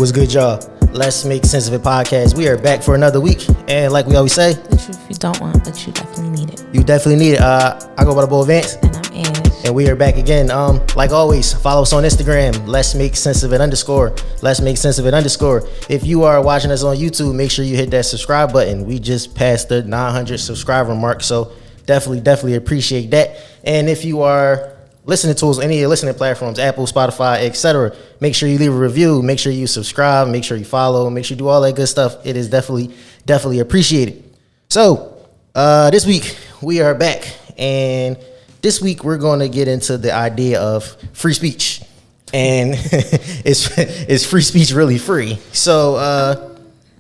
What's good, y'all? Let's Make Sense of It podcast. We are back for another week, and like we always say, the truth you don't want, but you definitely need it. You definitely need it. I go by the boy Vance, And I'm Ange. and we are back again. Like always, follow us on Instagram. Let's Make Sense of It _ Let's Make Sense of It _ If you are watching us on YouTube, make sure you hit that subscribe button. We just passed the 900 subscriber mark, so definitely appreciate that. And if you are listening to us on any of your listening platforms, Apple, Spotify, etc., make sure you leave a review, make sure you subscribe, make sure you follow, make sure you do all that good stuff. It is definitely appreciated. So this week we are back, and this week we're going to get into the idea of free speech. And is free speech really free? So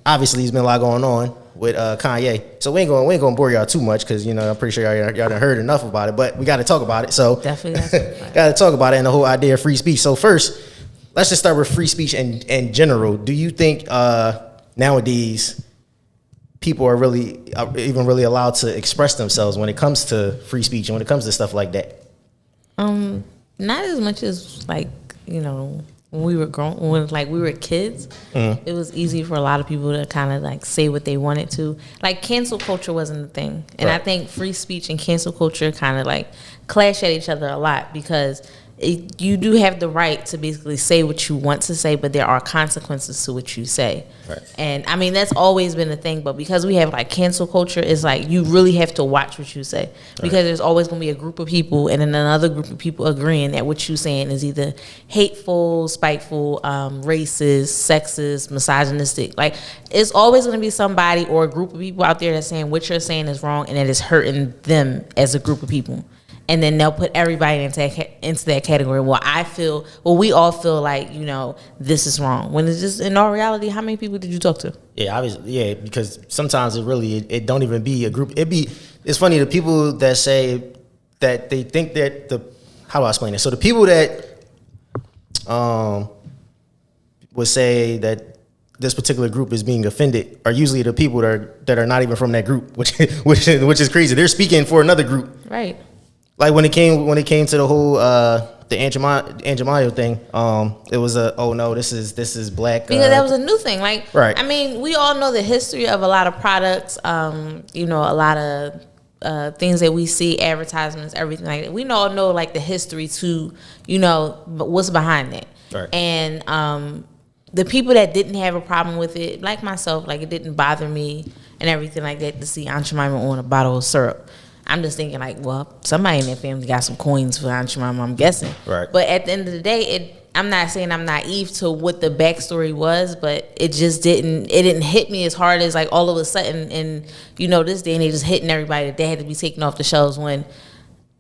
obviously there's been a lot going on with Kanye, so we ain't gonna bore y'all too much, because I'm pretty sure y'all done heard enough about it, but we got to talk about it. So Definitely got to talk about it and the whole idea of free speech. So first, let's just start with free speech in general. Do you think nowadays people are even really allowed to express themselves when it comes to free speech and when it comes to stuff like that? Not as much as when we were we were kids, it was easy for a lot of people to kind of say what they wanted to. Like, cancel culture wasn't a thing. And right. I think free speech and cancel culture kind of clash at each other a lot, because you do have the right to basically say what you want to say, but there are consequences to what you say. Right. And I mean, that's always been a thing, but because we have cancel culture, it's you really have to watch what you say, because right. There's always going to be a group of people and then another group of people agreeing that what you're saying is either hateful, spiteful, racist, sexist, misogynistic. It's always going to be somebody or a group of people out there that's saying what you're saying is wrong and that it's hurting them as a group of people. And then they'll put everybody into that category. We all feel this is wrong. When it's just, in all reality, how many people did you talk to? Yeah, obviously, yeah, because sometimes it don't even be a group. It's funny, the people that say that they think that how do I explain it? So the people that would say that this particular group is being offended are usually the people that are not even from that group, which is crazy. They're speaking for another group. Right. Like when it came to the whole the Aunt Jemima thing, it was this is black, because that was a new thing. Right. I mean, we all know the history of a lot of products. A lot of things that we see, advertisements, everything like that. We all know the history to what's behind that. Right. And the people that didn't have a problem with it, like myself, it didn't bother me and everything like that to see Aunt Jemima on a bottle of syrup. I'm just thinking somebody in their family got some coins for Aunt Jemima, I'm guessing. Right. But at the end of the day, I'm not saying I'm naive to what the backstory was, but it just didn't hit me as hard as all of a sudden in this day and age just hitting everybody that they had to be taken off the shelves when.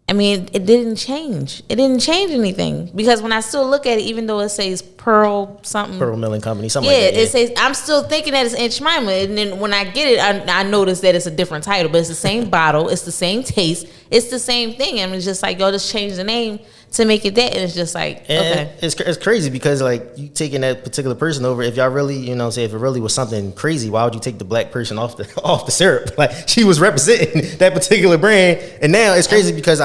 I mean, it didn't change. It didn't change anything, because when I still look at it, even though it says Pearl Milling Company, something like that. Yeah, it says, I'm still thinking that it's Aunt Jemima, and then when I get it, I notice that it's a different title, but it's the same bottle, it's the same taste, it's the same thing, and it's just y'all just change the name to make it that, and it's just okay. It's crazy, because you taking that particular person over. If y'all really, say if it really was something crazy, why would you take the black person off the syrup? She was representing that particular brand, and now it's crazy because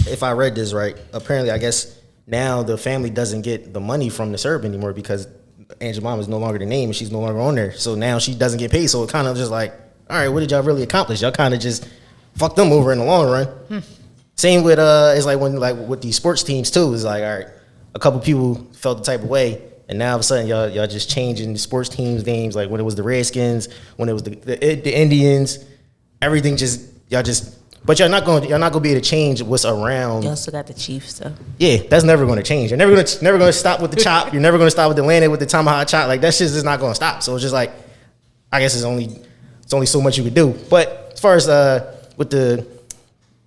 if I read this right, apparently I guess now the family doesn't get the money from the syrup anymore, because Aunt Jemima is no longer the name and she's no longer on there. So now she doesn't get paid. So it kind of just all right, what did y'all really accomplish? Y'all kind of just fucked them over in the long run. Same with it's when with these sports teams too. It's all right, a couple people felt the type of way, and now all of a sudden y'all just changing the sports teams' names. Like when it was the Redskins, when it was the Indians, everything but you're not going to be able to change what's around. You also got the Chiefs though. Yeah, that's never going to change. You're never going to stop with the chop. You're never going to stop with the landing with the tomahawk chop. That shit is not going to stop. So it's just I guess it's only so much you could do. But as far as with the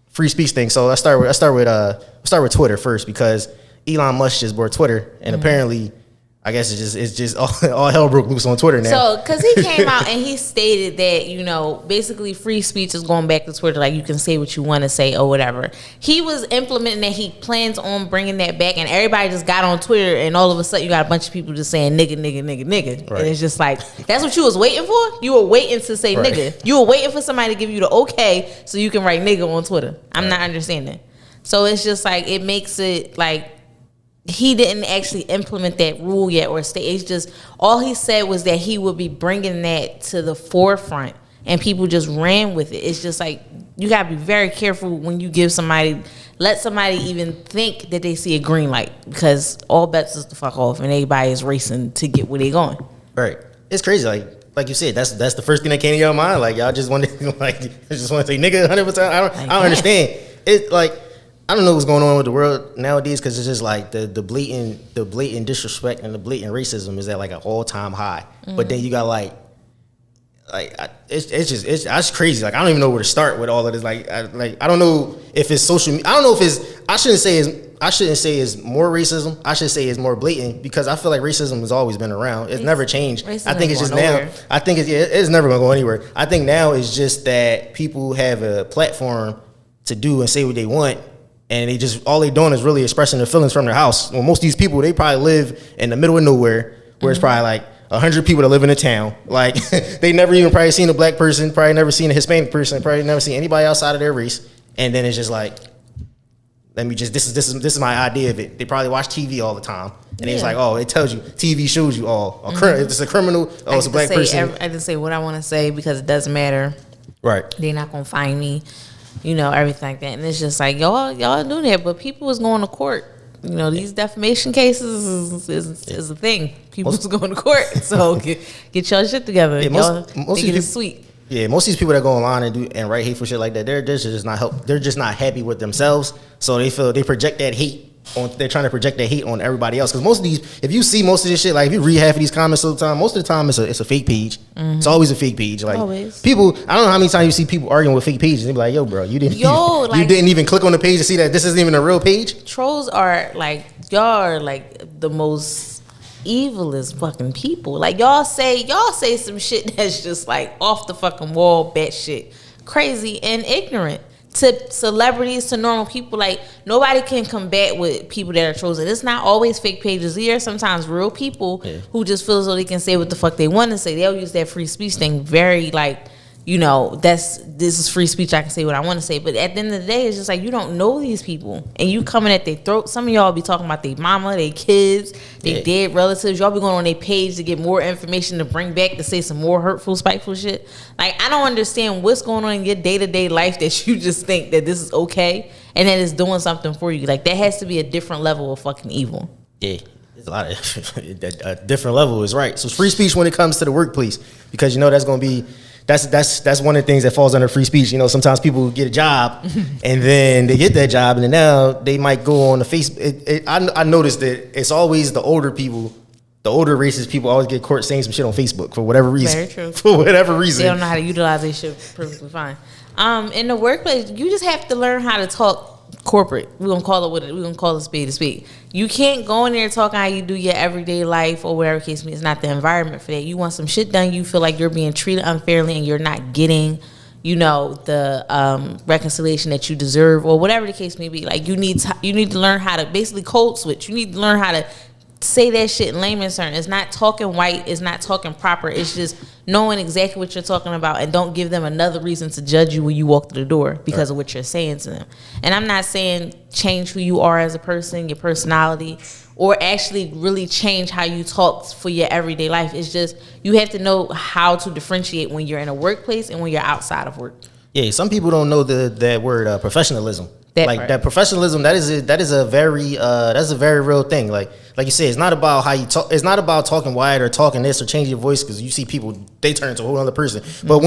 free speech thing, so I start with Twitter first, because Elon Musk just bought Twitter, and apparently, I guess it's just all hell broke loose on Twitter now. So, because he came out and he stated that basically free speech is going back to Twitter, you can say what you want to say or whatever. He was implementing that, he plans on bringing that back, and everybody just got on Twitter, and all of a sudden you got a bunch of people just saying nigga, nigga, nigga, nigga, right. And it's just that's what you was waiting for. You were waiting to say right. Nigga. You were waiting for somebody to give you the okay so you can write nigga on Twitter. I'm not understanding. So it's just it makes it he didn't actually implement that rule yet or state. It's just all he said was that he would be bringing that to the forefront, and people just ran with it. It's just like you gotta be very careful when you let somebody even think that they see a green light, because all bets is the fuck off and everybody is racing to get where they going. Right. It's crazy. Like you said, that's the first thing that came to your mind. Like y'all just want to say nigga 100%. I don't understand. It like I don't know what's going on with the world nowadays, because it's just like the blatant disrespect and the blatant racism is at like an all-time high. Mm-hmm. But then you got it's crazy. Like I don't even know where to start with all of this. I don't know if it's social media. I don't know if it's. I shouldn't say it's more racism. I should say it's more blatant, because I feel like racism has always been around. It's never changed. I think it's just now. I think it's never gonna go anywhere. I think now it's just that people have a platform to do and say what they want, and they just all they doing is really expressing their feelings from their house. Well, most of these people, they probably live in the middle of nowhere, where it's probably like 100 people that live in a town. Like they never even probably seen a black person, probably never seen a Hispanic person, probably never seen anybody outside of their race. And then it's just like, this is my idea of it. They probably watch TV all the time, and it's like, oh, it tells you, TV shows you all. It's a criminal. Oh, it's a black person. I just say what I want to say because it doesn't matter. Right? They're not gonna find me. Everything like that. And it's just like y'all do that, but people was going to court. These defamation cases is a thing. People was going to court, so get y'all shit together. Yeah, most think it's sweet. Yeah, most of these people that go online and write hateful shit like that, they're just not They're just not happy with themselves, so they project that hate on. They're trying to project that hate on everybody else. Because most of these, if you see most of this shit, like if you read half of these comments all the time, most of the time it's a fake page. Mm-hmm. It's always a fake page. Like always. People, I don't know how many times you see people arguing with fake pages. They be like, "Yo, bro, you didn't even click on the page to see that this isn't even a real page." Trolls are like, y'all are like the most evilest fucking people. Like y'all say some shit that's just like off the fucking wall, batshit crazy and ignorant. To celebrities, to normal people, like nobody can combat with people that are trolls. And it's not always fake pages. There are sometimes real people who just feel as though they can say what the fuck they want to say. They'll use that free speech thing very like, this is free speech. I can say what I want to say. But at the end of the day, it's just like you don't know these people, and you coming at their throat. Some of y'all be talking about their mama, their kids, their dead relatives. Y'all be going on their page to get more information to bring back to say some more hurtful, spiteful shit. Like I don't understand what's going on in your day-to-day life that you just think that this is okay and that it's doing something for you. Like that has to be a different level of fucking evil. Yeah. There's a lot of a different level is right. So free speech when it comes to the workplace, because that's going to be. That's one of the things that falls under free speech. Sometimes people get a job and then they get that job and then now they might go on the Facebook. I noticed that it's always the older people, the older racist people always get caught saying some shit on Facebook for whatever reason. Very true. For whatever reason. They don't know how to utilize their shit perfectly fine. In the workplace, you just have to learn how to talk corporate. We're gonna call it what we're gonna call it spade to spade. You can't go in there talking how you do your everyday life or whatever case may be. It's not the environment for that. You want some shit done, you feel like you're being treated unfairly and you're not getting, the reconciliation that you deserve or whatever the case may be. Like you need to learn how to basically code switch. You need to learn how to say that shit in layman's terms. It's not talking white, it's not talking proper, it's just knowing exactly what you're talking about, and don't give them another reason to judge you when you walk through the door because of what you're saying to them. And I'm not saying change who you are as a person, your personality, or actually really change how you talk for your everyday life. It's just you have to know how to differentiate when you're in a workplace and when you're outside of work. Yeah, some people don't know that word professionalism. That professionalism, that is a very real thing. Like you said, it's not about how you talk. It's not about talking wide or talking this or changing your voice, because you see people, they turn into a whole other person. Mm-hmm. But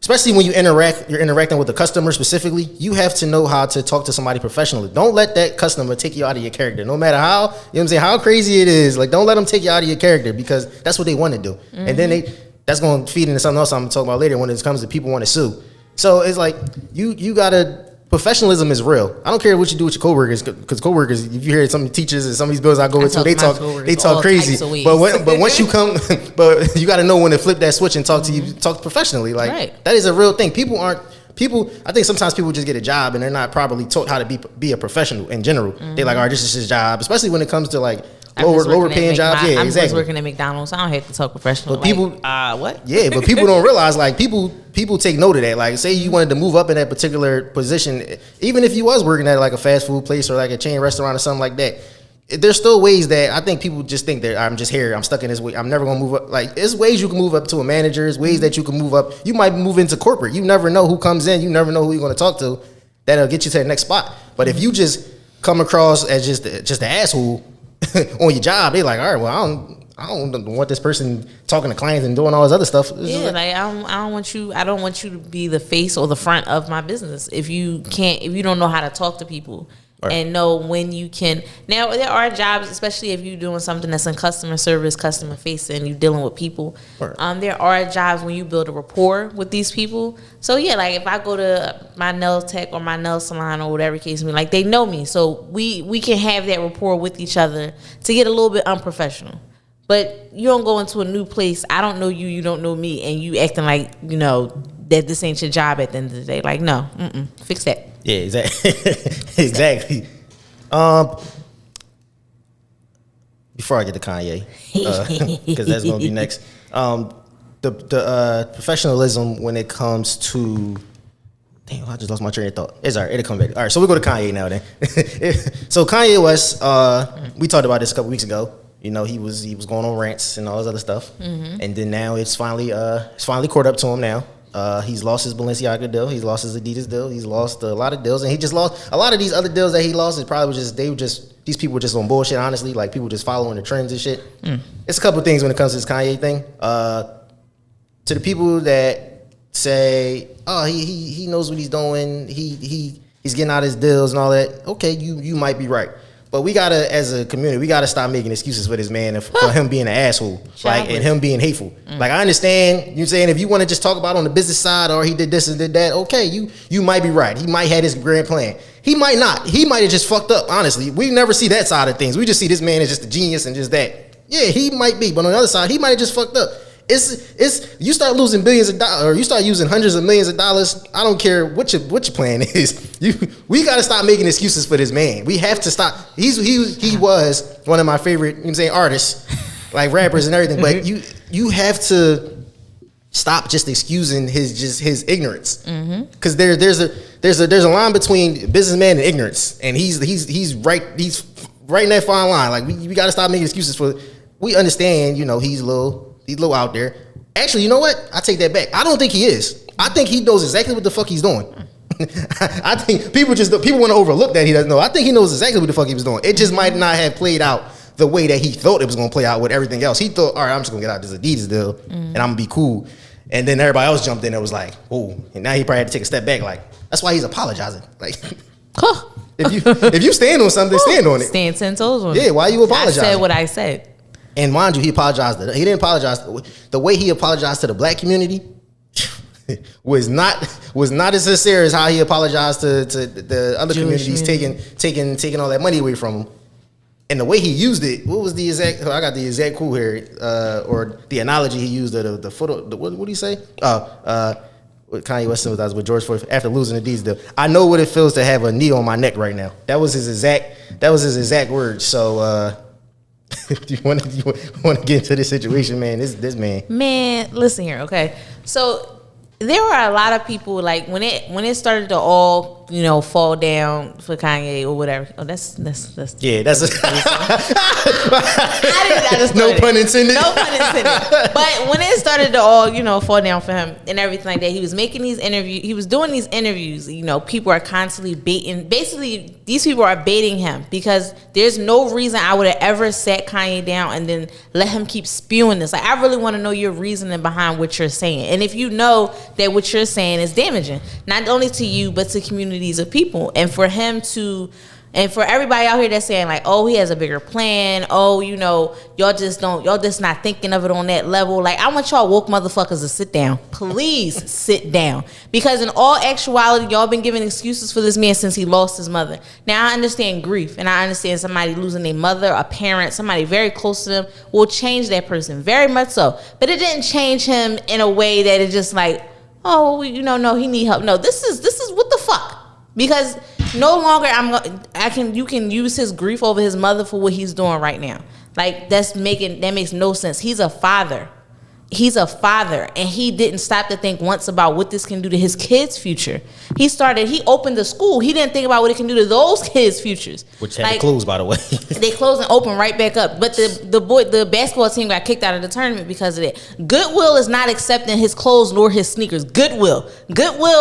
especially when you're interacting with a customer specifically, you have to know how to talk to somebody professionally. Don't let that customer take you out of your character. No matter how crazy it is, like don't let them take you out of your character, because that's what they want to do. Mm-hmm. And then that's going to feed into something else I'm going to talk about later when it comes to people want to sue. So it's like you got to. Professionalism is real. I don't care what you do with your coworkers, because coworkers, if you hear some teachers and some of these bills I go into, they talk crazy. But once you come, but you got to know when to flip that switch and talk professionally. Like that is a real thing. I think sometimes people just get a job and they're not properly taught how to be a professional in general. Mm-hmm. They're like, all right, this is his job, especially when it comes to like lower paying jobs. I'm just working at McDonald's. I don't have to talk professional. But people, what? Yeah, but people don't realize, like people take note of that. Like, say you wanted to move up in that particular position, even if you was working at like a fast food place or like a chain restaurant or something like that, there's still ways that I think people just think that I'm just here, I'm stuck in this way, I'm never gonna move up. Like, there's ways you can move up to a manager, there's ways that you can move up. You might move into corporate. You never know who comes in, you never know who you're gonna talk to. That'll get you to the next spot. But if you just come across as just an asshole on your job, they're like, all right, well, I don't want this person talking to clients and doing all this other stuff. Yeah, like I don't want you to be the face or the front of my business if you don't know how to talk to people. Right. And know when you can. Now, there are jobs, especially if you're doing something that's in customer service, customer facing, you're dealing with people. Right. There are jobs when you build a rapport with these people. So, yeah, like if I go to my nail tech or my nail salon or whatever case may be, like they know me. So we can have that rapport with each other to get a little bit unprofessional. But you don't go into a new place, I don't know you, you don't know me, and you acting like, you know, that this ain't your job at the end of the day. Like, no, fix that. Yeah, exactly. Exactly. Before I get to Kanye, because that's gonna be next. The professionalism when it comes to, damn, I just lost my train of thought. It's all right, it'll come back. All right, so we'll go to Kanye now then. So Kanye West, we talked about this a couple weeks ago. You know, he was going on rants and all this other stuff, and then now it's finally caught up to him now. He's lost his Balenciaga deal. He's lost his Adidas deal. He's lost a lot of deals, and he just lost a lot of these other deals that he lost. It probably was these people were just on bullshit. Honestly, like people just following the trends and shit. It's a couple of things when it comes to this Kanye thing. To the people that say, "Oh, he knows what he's doing. He's getting out his deals and all that." Okay, you might be right. But we gotta, as a community, we gotta stop making excuses for this man and for him being an asshole, like, and him being hateful. Like, I understand you saying if you want to just talk about on the business side or he did this and did that, okay, you might be right. He might have his grand plan. He might not. He might have just fucked up. Honestly, we never see that side of things. We just see this man is just a genius and just that. Yeah, he might be, but on the other side, he might have just fucked up. It's you start losing billions of dollars, or you start using hundreds of millions of dollars. I don't care what your plan is. We got to stop making excuses for this man. We have to stop. He was one of my favorite, artists, like rappers and everything. But you have to stop just excusing his ignorance, because there's a line between businessman and ignorance, and he's right in that fine line. Like we got to stop making excuses for. We understand, he's a little out there. Actually, you know what? I take that back. I don't think he is. I think he knows exactly what the fuck he's doing. I think people want to overlook that he doesn't know. I think he knows exactly what the fuck he was doing. It just might not have played out the way that he thought it was going to play out with everything else. He thought, all right, I'm just going to get out this Adidas deal and I'm going to be cool. And then everybody else jumped in and was like, oh, and now he probably had to take a step back. Like, that's why he's apologizing. Like, if you stand on something, stand on it. Stand 10 toes on it. Yeah, why you apologizing? I said what I said. And mind you, he apologized. He didn't apologize. The way he apologized to the black community was not as sincere as how he apologized to the other Jewish communities taking all that money away from him. And the way he used it, what was the exact? I got the exact quote here, or the analogy he used of the photo. What did he say? With Kanye West was with George Floyd after losing the D's deal. I know what it feels to have a knee on my neck right now. That was his exact words. So. Do you want to get into this situation, man? This man. Man, listen here, okay. So there were a lot of people, like when it started to all fall down for Kanye or whatever. Oh, that's yeah, that's a I just no pun intended. No pun intended. But when it started to all fall down for him and everything like that, he was making these interviews. He was doing these interviews. People are constantly baiting. Basically, these people are baiting him because there's no reason I would have ever sat Kanye down and then let him keep spewing this. Like, I really want to know your reasoning behind what you're saying, and if you know that what you're saying is damaging, not only to you but to communities of people, and for him to, and for everybody out here that's saying like, oh, he has a bigger plan, oh, y'all just not thinking of it on that level. Like, I want y'all woke motherfuckers to sit down. Please sit down, because in all actuality, y'all been giving excuses for this man since he lost his mother. Now I understand grief, and I understand somebody losing their mother, a parent, somebody very close to them will change that person, very much so, but it didn't change him in a way that it just like, oh, no, he need help. No, this is what the fuck? Because no longer you can use his grief over his mother for what he's doing right now. Like, that makes no sense. He's a father. He's a father, and he didn't stop to think once about what this can do to his kids' future. He opened the school. He didn't think about what it can do to those kids' futures. Which had to close, by the way. They closed and opened right back up. But the basketball team got kicked out of the tournament because of that. Goodwill is not accepting his clothes nor his sneakers. Goodwill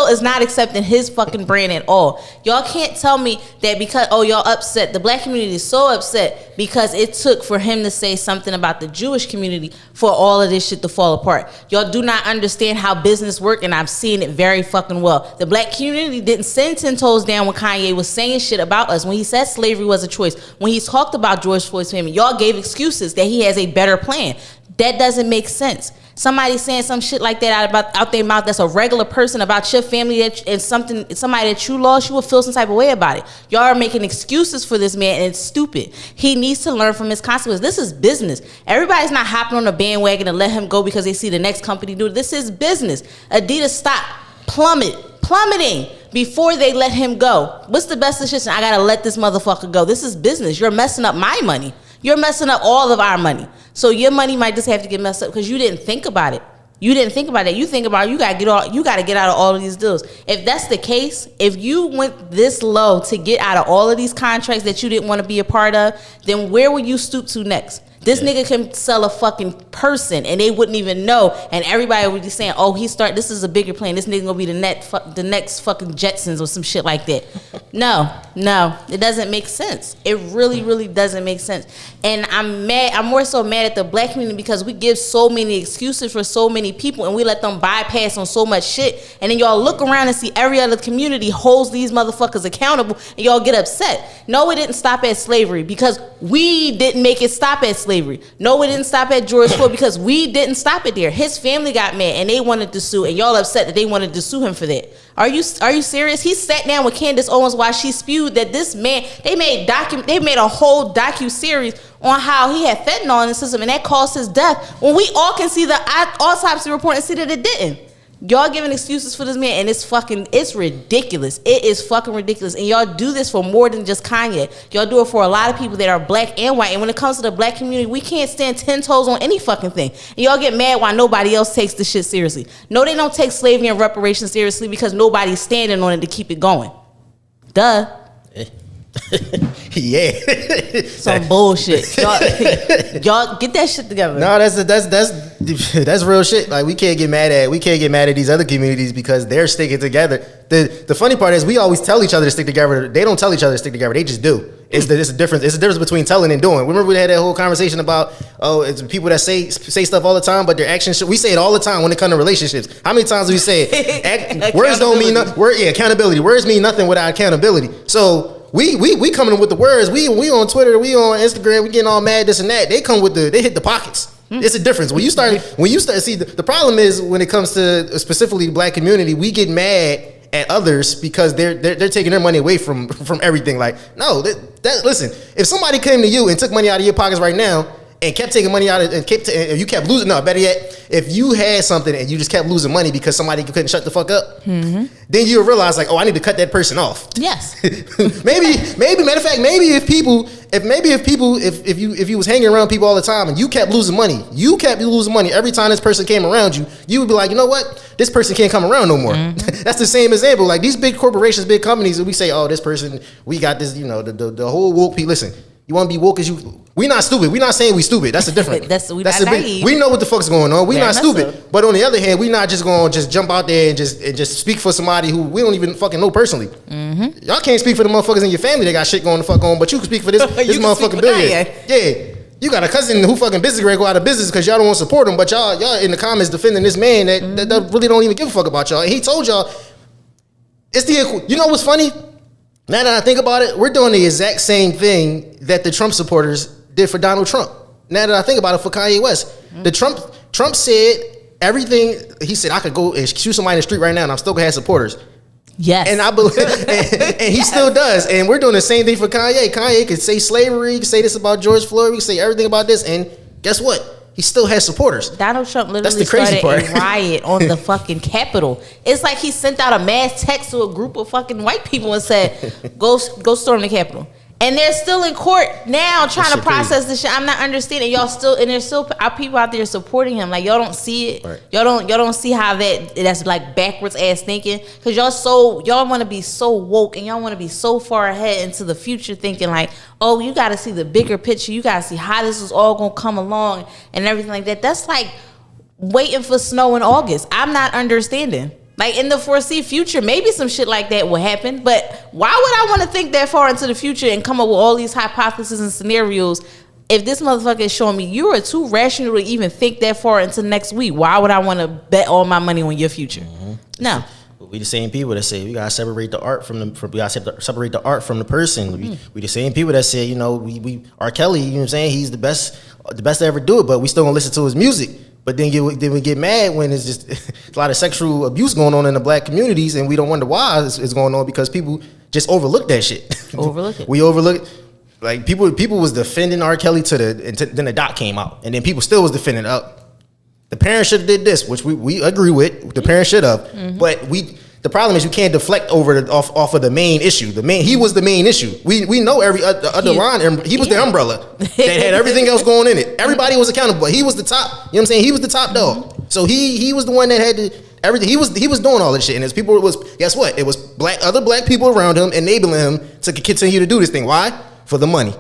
is not accepting his fucking brand at all. Y'all can't tell me that because, y'all upset. The black community is so upset because it took for him to say something about the Jewish community for all of this shit to fall apart. Y'all do not understand how business work, and I'm seeing it very fucking well. The black community didn't send 10 toes down when Kanye was saying shit about us. When he said slavery was a choice, when he talked about George Floyd's family, y'all gave excuses that he has a better plan. That doesn't make sense. Somebody saying some shit like that out their mouth that's a regular person about your family and somebody that you lost, you will feel some type of way about it. Y'all are making excuses for this man, and it's stupid. He needs to learn from his consequences. This is business. Everybody's not hopping on a bandwagon and let him go because they see the next company do it. This is business. Adidas stopped plummeting before they let him go. What's the best decision? I gotta let this motherfucker go. This is business. You're messing up my money. You're messing up all of our money. So your money might just have to get messed up because you didn't think about it. You didn't think about that. You think about you gotta get out of all of these deals. If that's the case, if you went this low to get out of all of these contracts that you didn't want to be a part of, then where will you stoop to next? This nigga can sell a fucking person and they wouldn't even know, and everybody would be saying, this is a bigger plan. This nigga gonna be the next fucking Jetsons or some shit like that. No, it doesn't make sense. It really, really doesn't make sense. And I'm mad. I'm more so mad at the black community because we give so many excuses for so many people and we let them bypass on so much shit. And then y'all look around and see every other community holds these motherfuckers accountable and y'all get upset. No, it didn't stop at slavery because we didn't make it stop at slavery. No, it didn't stop at George Floyd because we didn't stop it there. His family got mad and they wanted to sue, and y'all upset that they wanted to sue him for that. Are you serious? He sat down with Candace Owens while she spewed that this man, they made a whole docu-series on how he had fentanyl in the system and that caused his death when we all can see the autopsy report and see that it didn't. Y'all giving excuses for this man, and it's ridiculous. It is fucking ridiculous. And y'all do this for more than just Kanye. Y'all do it for a lot of people that are black and white. And when it comes to the black community, we can't stand 10 toes on any fucking thing. And y'all get mad why nobody else takes this shit seriously. No, they don't take slavery and reparations seriously because nobody's standing on it to keep it going. Duh. Yeah. Some bullshit. Y'all get that shit together. No, that's real shit. Like we can't get mad at these other communities because they're sticking together. The funny part is we always tell each other to stick together. They don't tell each other to stick together. They just do. It's a difference. It's a difference between telling and doing. Remember we had that whole conversation about it's people that say stuff all the time, but their actions. We say it all the time when it comes to relationships. How many times do we say it? Words don't mean nothing. Accountability. Words mean nothing without accountability. So. We coming in with the words. We on Twitter, we on Instagram, we getting all mad, this and that. They hit the pockets. It's a difference. When you start see the problem is when it comes to specifically the black community, we get mad at others because they're taking their money away from everything. Like, no, listen, if somebody came to you and took money out of your pockets right now and kept taking money out and you kept losing, no, better yet, if you had something and you just kept losing money because somebody couldn't shut the fuck up, then you'll realize like, I need to cut that person off. Yes. maybe matter of fact, if you was hanging around people all the time and you kept losing money every time this person came around you, you would be like, you know what? This person can't come around no more. That's the same example. Like these big corporations, big companies, and we say, this person, we got this, the whole woke people. Listen, you want to be woke as you. We not stupid. We not saying we stupid. That's the difference. We know what the fuck's going on. We not stupid. So. But on the other hand, we not just going to just jump out there and just speak for somebody who we don't even fucking know personally. Y'all can't speak for the motherfuckers in your family that got shit going the fuck on, but you can speak for this motherfucking billionaire. Yeah. You got a cousin who fucking business ready to go out of business because y'all don't want to support him, but y'all in the comments defending this man that really don't even give a fuck about y'all. And he told y'all, you know what's funny? Now that I think about it, we're doing the exact same thing that the Trump supporters did for Donald Trump. Now that I think about it, for Kanye West, Trump said everything. He said I could go and shoot somebody in the street right now, and I'm still gonna have supporters. Yes, and I believe, and he still does. And we're doing the same thing for Kanye. Kanye could say slavery, he could say this about George Floyd, he could say everything about this, and guess what? He still has supporters. Donald Trump literally started a riot on the fucking Capitol. It's like he sent out a mass text to a group of fucking white people and said, go storm the Capitol. And they're still in court now trying to process this shit. I'm not understanding. Y'all still, and there's still people out there supporting him. Like, y'all don't see it. Right. Y'all don't see how that's like backwards ass thinking. Cause y'all want to be so woke and y'all want to be so far ahead into the future, thinking like, oh, you got to see the bigger picture. You got to see how this is all gonna come along and everything like that. That's like waiting for snow in August. I'm not understanding. Like, in the foresee future, maybe some shit like that will happen. But why would I want to think that far into the future and come up with all these hypotheses and scenarios if this motherfucker is showing me you are too rational to even think that far into next week? Why would I want to bet all my money on your future? Mm-hmm. No. We the same people that say we gotta separate the art from separate the art from the person. We the same people that say, you know, we R. Kelly, you know what I'm saying? He's the best to ever do it, but we still gonna listen to his music. But then we get mad when it's just a lot of sexual abuse going on in the black communities, and we don't wonder why it's going on because people just overlook that shit. Overlook it. We overlook, like, people was defending R. Kelly then the doc came out, and then people still was defending the parents should have did this, which we agree with. The parents should have, but the problem is you can't deflect off of the main issue. He was the main issue. We know every other line. He was the umbrella that had everything else going in it. Everybody was accountable, but he was the top. You know what I'm saying? He was the top dog. So he was the one that had everything. He was doing all this shit. And his people guess what? It was other black people around him enabling him to continue to do this thing. Why? For the money.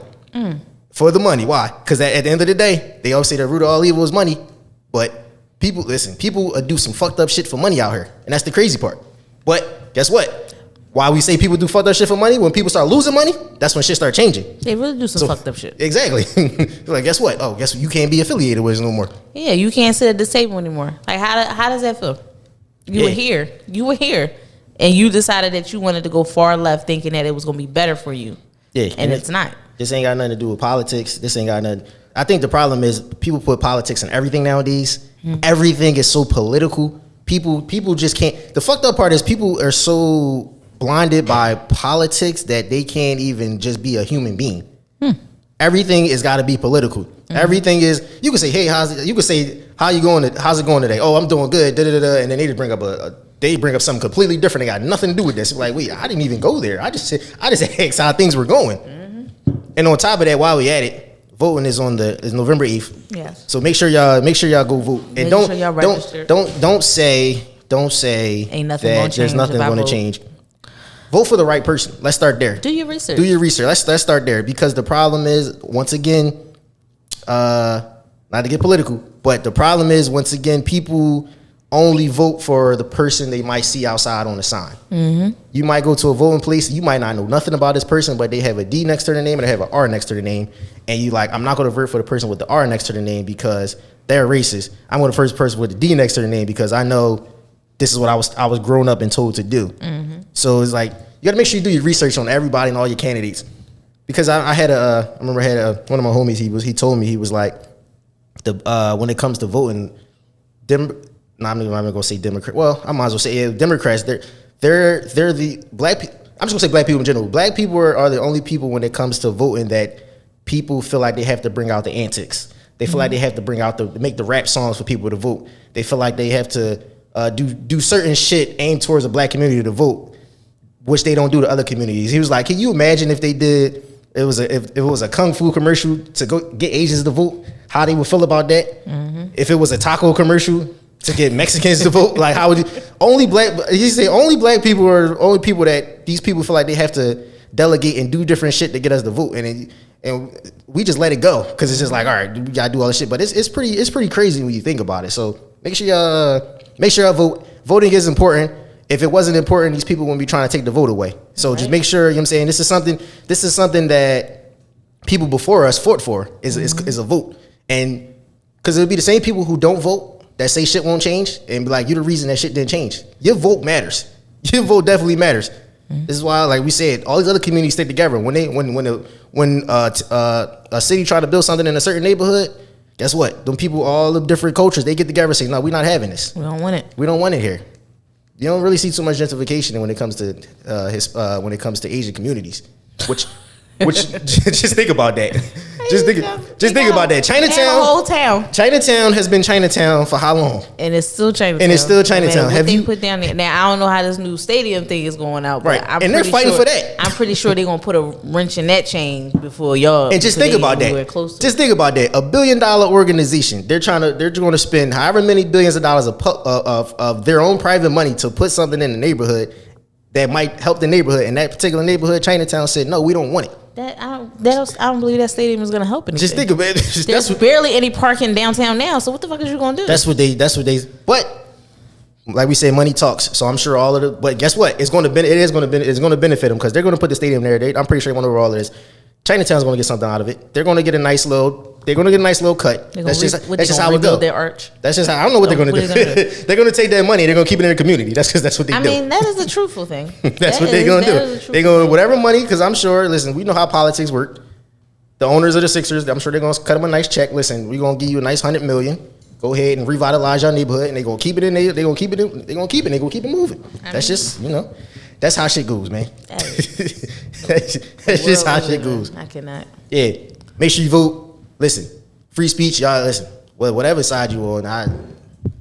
For the money. Why? Because at the end of the day, they always say the root of all evil is money. But people do some fucked up shit for money out here, and that's the crazy part. But guess what? Why we say people do fucked up shit for money? When people start losing money, that's when shit start changing. They really do some fucked up shit. Exactly. Like, guess what? Oh, guess what? You can't be affiliated with us no more. Yeah, you can't sit at the table anymore. Like, how does that feel? You were here, and you decided that you wanted to go far left, thinking that it was gonna be better for you. Yeah, and it's not. This ain't got nothing to do with politics. This ain't got nothing. I think the problem is people put politics in everything nowadays. Everything is so political. People just can't. The fucked up part is people are so blinded by politics that they can't even just be a human being. Everything has got to be political. Everything is. You can say, "Hey, how's you can say how you going? How's it going today? Oh, I'm doing good." And then they just bring up something completely different. They got nothing to do with this. Like, wait, I didn't even go there. I just asked how things were going. And on top of that, while we at it, voting is November 8th. Yes. So make sure y'all go vote. And don't say ain't nothing that there's nothing going to change. Vote for the right person. Let's start there. Do your research. Let's start there, because the problem is, once again, not to get political, but the problem is, once again, people only vote for the person they might see outside on the sign. You might go to a voting place, you might not know nothing about this person, but they have a D next to their name and they have an R next to their name, and you like, I'm not going to vote for the person with the R next to their name because they're racist. I'm going to first person with the D next to their name because I know this is what I was grown up and told to do. So it's like, you got to make sure you do your research on everybody and all your candidates. Because I remember one of my homies, he told me, he was like, when it comes to voting, I'm not gonna say Democrat. Well, I might as well say Democrats. They're the black people. I'm just gonna say black people in general. Black people are the only people when it comes to voting that people feel like they have to bring out the antics. They feel like they have to bring out make the rap songs for people to vote. They feel like they have to do certain shit aimed towards the black community to vote, which they don't do to other communities. He was like, can you imagine if they did? If it was a kung fu commercial to go get Asians to vote, how they would feel about that? If it was a taco commercial to get Mexicans to vote, like, how would you? Only black people are only people that these people feel like they have to delegate and do different shit to get us to vote, and we just let it go because it's just like, all right, we gotta do all this shit. But it's pretty crazy when you think about it. So make sure y'all vote. Voting is important. If it wasn't important, these people wouldn't be trying to take the vote away. So just make sure, you know what I'm saying, this is something that people before us fought for is a vote. And because it'll be the same people who don't vote that say shit won't change and be like, you're the reason that shit didn't change. Your vote matters. Your vote definitely matters. This is why, like we said, all these other communities stick together. When a city try to build something in a certain neighborhood, guess what? Them people, all the different cultures, they get together and say, no, we're not having this. We don't want it. We don't want it here. You don't really see too much gentrification when it comes to Asian communities, which Which just think about that. Just think about that. Chinatown has been Chinatown for how long? And it's still Chinatown. Have you put down there? Now I don't know how this new stadium thing is going out, but right? And they're fighting for that. I'm pretty sure they're gonna put a wrench in that chain before y'all. And just think about that. Just think about that. $1 billion organization. They're going to spend however many billions of dollars of their own private money to put something in the neighborhood that might help the neighborhood. And that particular neighborhood, Chinatown, said no, we don't want it. I don't believe that stadium is gonna help anything. Just think about it. There's barely any parking downtown now. So what the fuck is you gonna do? That's what they. But like we say, money talks. So I'm sure all of the. But guess what? It's going to benefit them because they're going to put the stadium there. I'm pretty sure they want to over all of this. Chinatown's going to get something out of it. They're going to get a nice little cut. That's just how it goes. Their arch. That's just how. I don't know what they're going to do. They're going to take that money and they're going to keep it in the community. That's because that's what they do. I mean, that is the truthful thing. That's what they're going to do. They're going to whatever money, because I'm sure, listen, we know how politics work. The owners of the Sixers, I'm sure they're going to cut them a nice check. Listen, we're going to give you a nice $100 million. Go ahead and revitalize your neighborhood, and they're going to keep it in there. They're going to keep it moving. That's just, that's how shit goes, man. That's just how shit goes. I cannot. Yeah. Make sure you vote. Listen, free speech, y'all listen. Whatever side you on,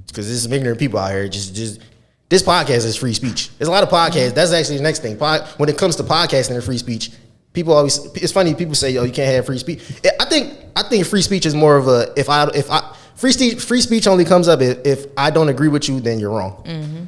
because there's some ignorant people out here. Just this podcast is free speech. There's a lot of podcasts. That's actually the next thing. When it comes to podcasting and free speech, people always, it's funny, people say, you can't have free speech. I think free speech is more of a, free speech only comes up if I don't agree with you, then you're wrong. Mm-hmm.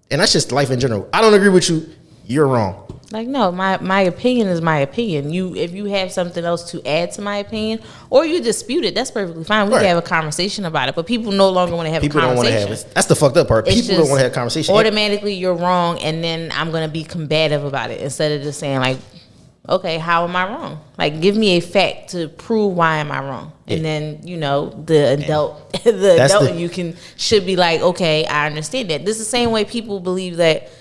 And that's just life in general. I don't agree with you, you're wrong. Like, no, my opinion is my opinion. If you have something else to add to my opinion, or you dispute it, that's perfectly fine. We can have a conversation about it. But people no longer want to have a conversation. People don't want to have it. That's the fucked up part. People don't want to have a conversation. Automatically, you're wrong, and then I'm going to be combative about it instead of just saying, like, okay, how am I wrong? Like, give me a fact to prove why am I wrong. And then, the adult in you should be like, okay, I understand that. This is the same way people believe that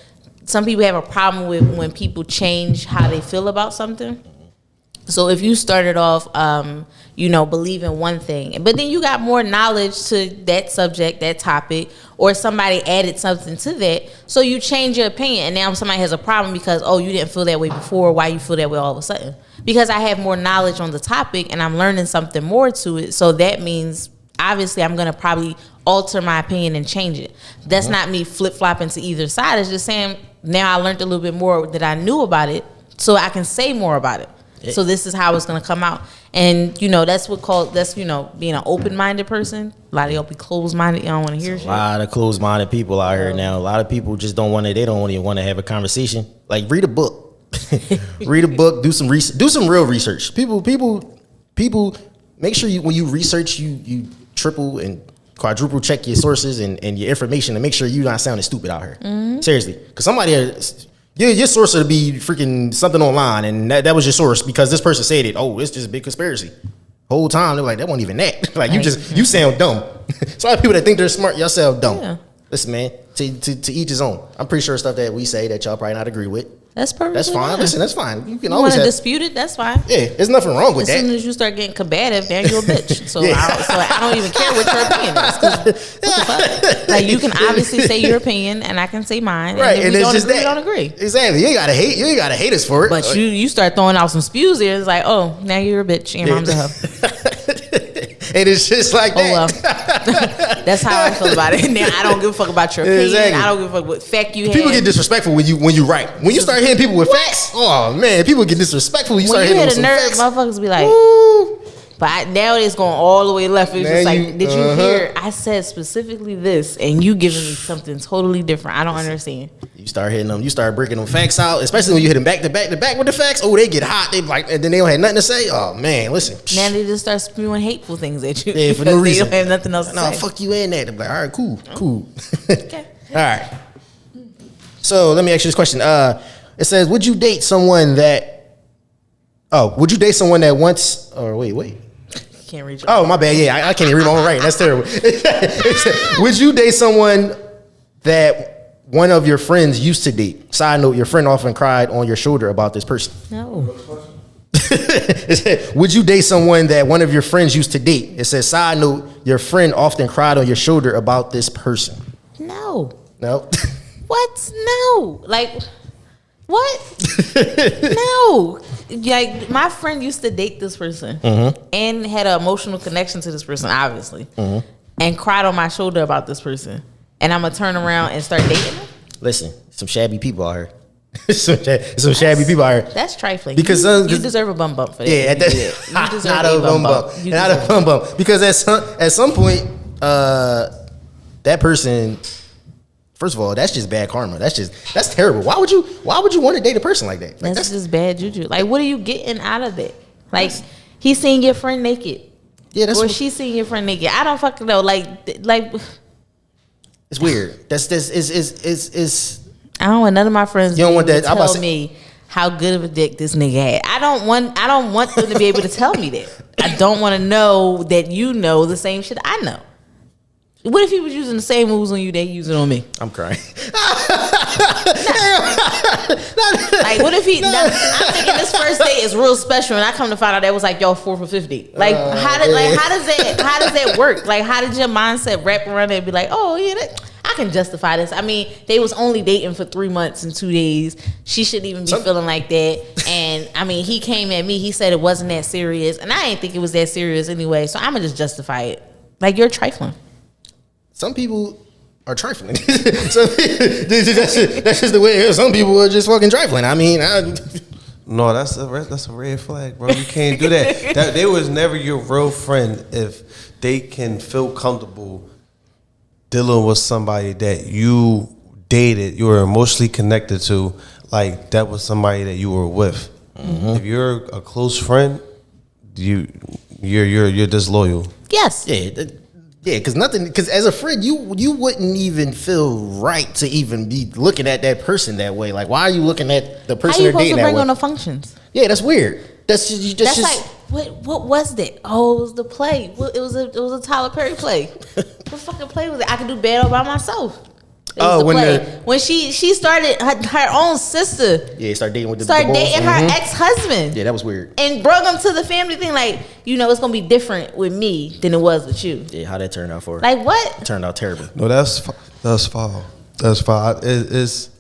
some people have a problem with when people change how they feel about something. So if you started off, believing one thing, but then you got more knowledge to that subject, that topic, or somebody added something to that, so you change your opinion, and now somebody has a problem because, you didn't feel that way before, why you feel that way all of a sudden? Because I have more knowledge on the topic, and I'm learning something more to it, so that means, obviously, I'm going to probably alter my opinion and change it. That's not me flip-flopping to either side. It's just saying, now I learned a little bit more that I knew about it, so I can say more about it. So this is how it's going to come out. And, that's being an open-minded person. A lot of y'all be closed-minded. Y'all don't want to hear shit. A lot of closed-minded people out here now. A lot of people just don't even want to have a conversation. Like, read a book. Read a book. Do some research. Do some real research. People, make sure when you research, you triple and quadruple check your sources and your information to make sure you're not sounding stupid out here. Mm-hmm. Seriously. Because somebody... your source would be freaking something online, and that was your source because this person said it. Oh, it's just a big conspiracy. Whole time they're like, that wasn't even that. Like, you sound dumb. So a lot of people that think they're smart, y'all sound dumb. Yeah. Listen, man, to each his own. I'm pretty sure stuff that we say that y'all probably not agree with. That's perfect. That's fine. Listen, that's fine. You can always want to dispute it. That's fine. Yeah, there's nothing wrong with that. As soon as you start getting combative, now you're a bitch. So I don't even care what your opinion is. What the fuck? Like, you can obviously say your opinion, and I can say mine. Right, and it's just that. We don't agree. Exactly. You ain't gotta hate. You ain't gotta hate us for it. But you start throwing out some spews here. It's like, oh, now you're a bitch. Your mom's a hoe. And it's just like that. Well, that's how I feel about it. Now I don't give a fuck about your opinion. Exactly. I don't give a fuck what fact you have. People get disrespectful when you write. When you start hitting people with facts, oh man, people get disrespectful when you start hitting them with some facts. Motherfuckers be like, woo. But now it's going all the way left. It's just like, did you hear? I said specifically this, and you giving me something totally different. I don't understand. You start hitting them. You start breaking them facts out, especially when you hit them back to back with the facts. Oh, they get hot. They like, and then they don't have nothing to say. Oh man, listen. Now they just start spewing hateful things at you. Yeah, for no reason. They don't have nothing else to say. No, fuck you and that. I'm like, all right, cool. Okay. All right. So let me ask you this question. It says, would you date someone that once? Or wait. Can't read. Oh, my bad. Yeah, I can't even read my own writing. That's terrible. Would you date someone that one of your friends used to date? Side note: your friend often cried on your shoulder about this person. No. Would you date someone that one of your friends used to date? It says, side note: your friend often cried on your shoulder about this person. No. No. What? No. Like, What? No. Like, my friend used to date this person and had an emotional connection to this person, obviously, and cried on my shoulder about this person. And I'm going to turn around and start dating him? Listen, some shabby people out here. some shabby people out here. That's trifling. Because you deserve a bum bump for that. Yeah, you deserve not a bum bump. Not a bum bump. Because at some point, that person, first of all, that's just bad karma. That's terrible. Why would you want to date a person like that? Like, that's just bad juju. Like, what are you getting out of that? Like, he's seeing your friend naked. Yeah, that's or she's seeing your friend naked. I don't fucking know. Like it's weird. It's I don't want none of my friends you don't want that. to tell me how good of a dick this nigga had. I don't want them to be able to tell me that. I don't want to know that you know the same shit I know. What if he was using the same moves on you that he using on me? I'm crying. Like, what if he? I'm thinking this first date is real special, and I come to find out that was like y'all 4 for 50. Like, how does that work? Like, how did your mindset wrap around it and be like, oh yeah, I can justify this? I mean, they was only dating for 3 months and 2 days. She shouldn't even be feeling like that. And I mean, he came at me. He said it wasn't that serious, and I didn't think it was that serious anyway. So I'm gonna just justify it. Like, you're trifling. Some people are trifling. So, that's just the way it is. Some people are just fucking trifling. I mean, no, that's a red flag, bro. You can't do that. They was never your real friend if they can feel comfortable dealing with somebody that you dated, you were emotionally connected to, like that was somebody that you were with. If you're a close friend, you're disloyal. Yes. Yeah, because as a friend, you wouldn't even feel right to even be looking at that person that way. Like, why are you looking at the person you're they're dating that way? How you supposed to bring on the functions? Yeah, that's weird. That's just like, what was that? Oh, it was the play. It was a Tyler Perry play. What fucking play was it? I could do bad all by myself. It was the play. When she started her own sister. Yeah, started dating with dating her ex-husband. Yeah, that was weird. And brought them to the family thing. Like, it's gonna be different with me than it was with you. Yeah, how that turned out for her? Like, what? It turned out terrible. No, that's foul. That's foul. It's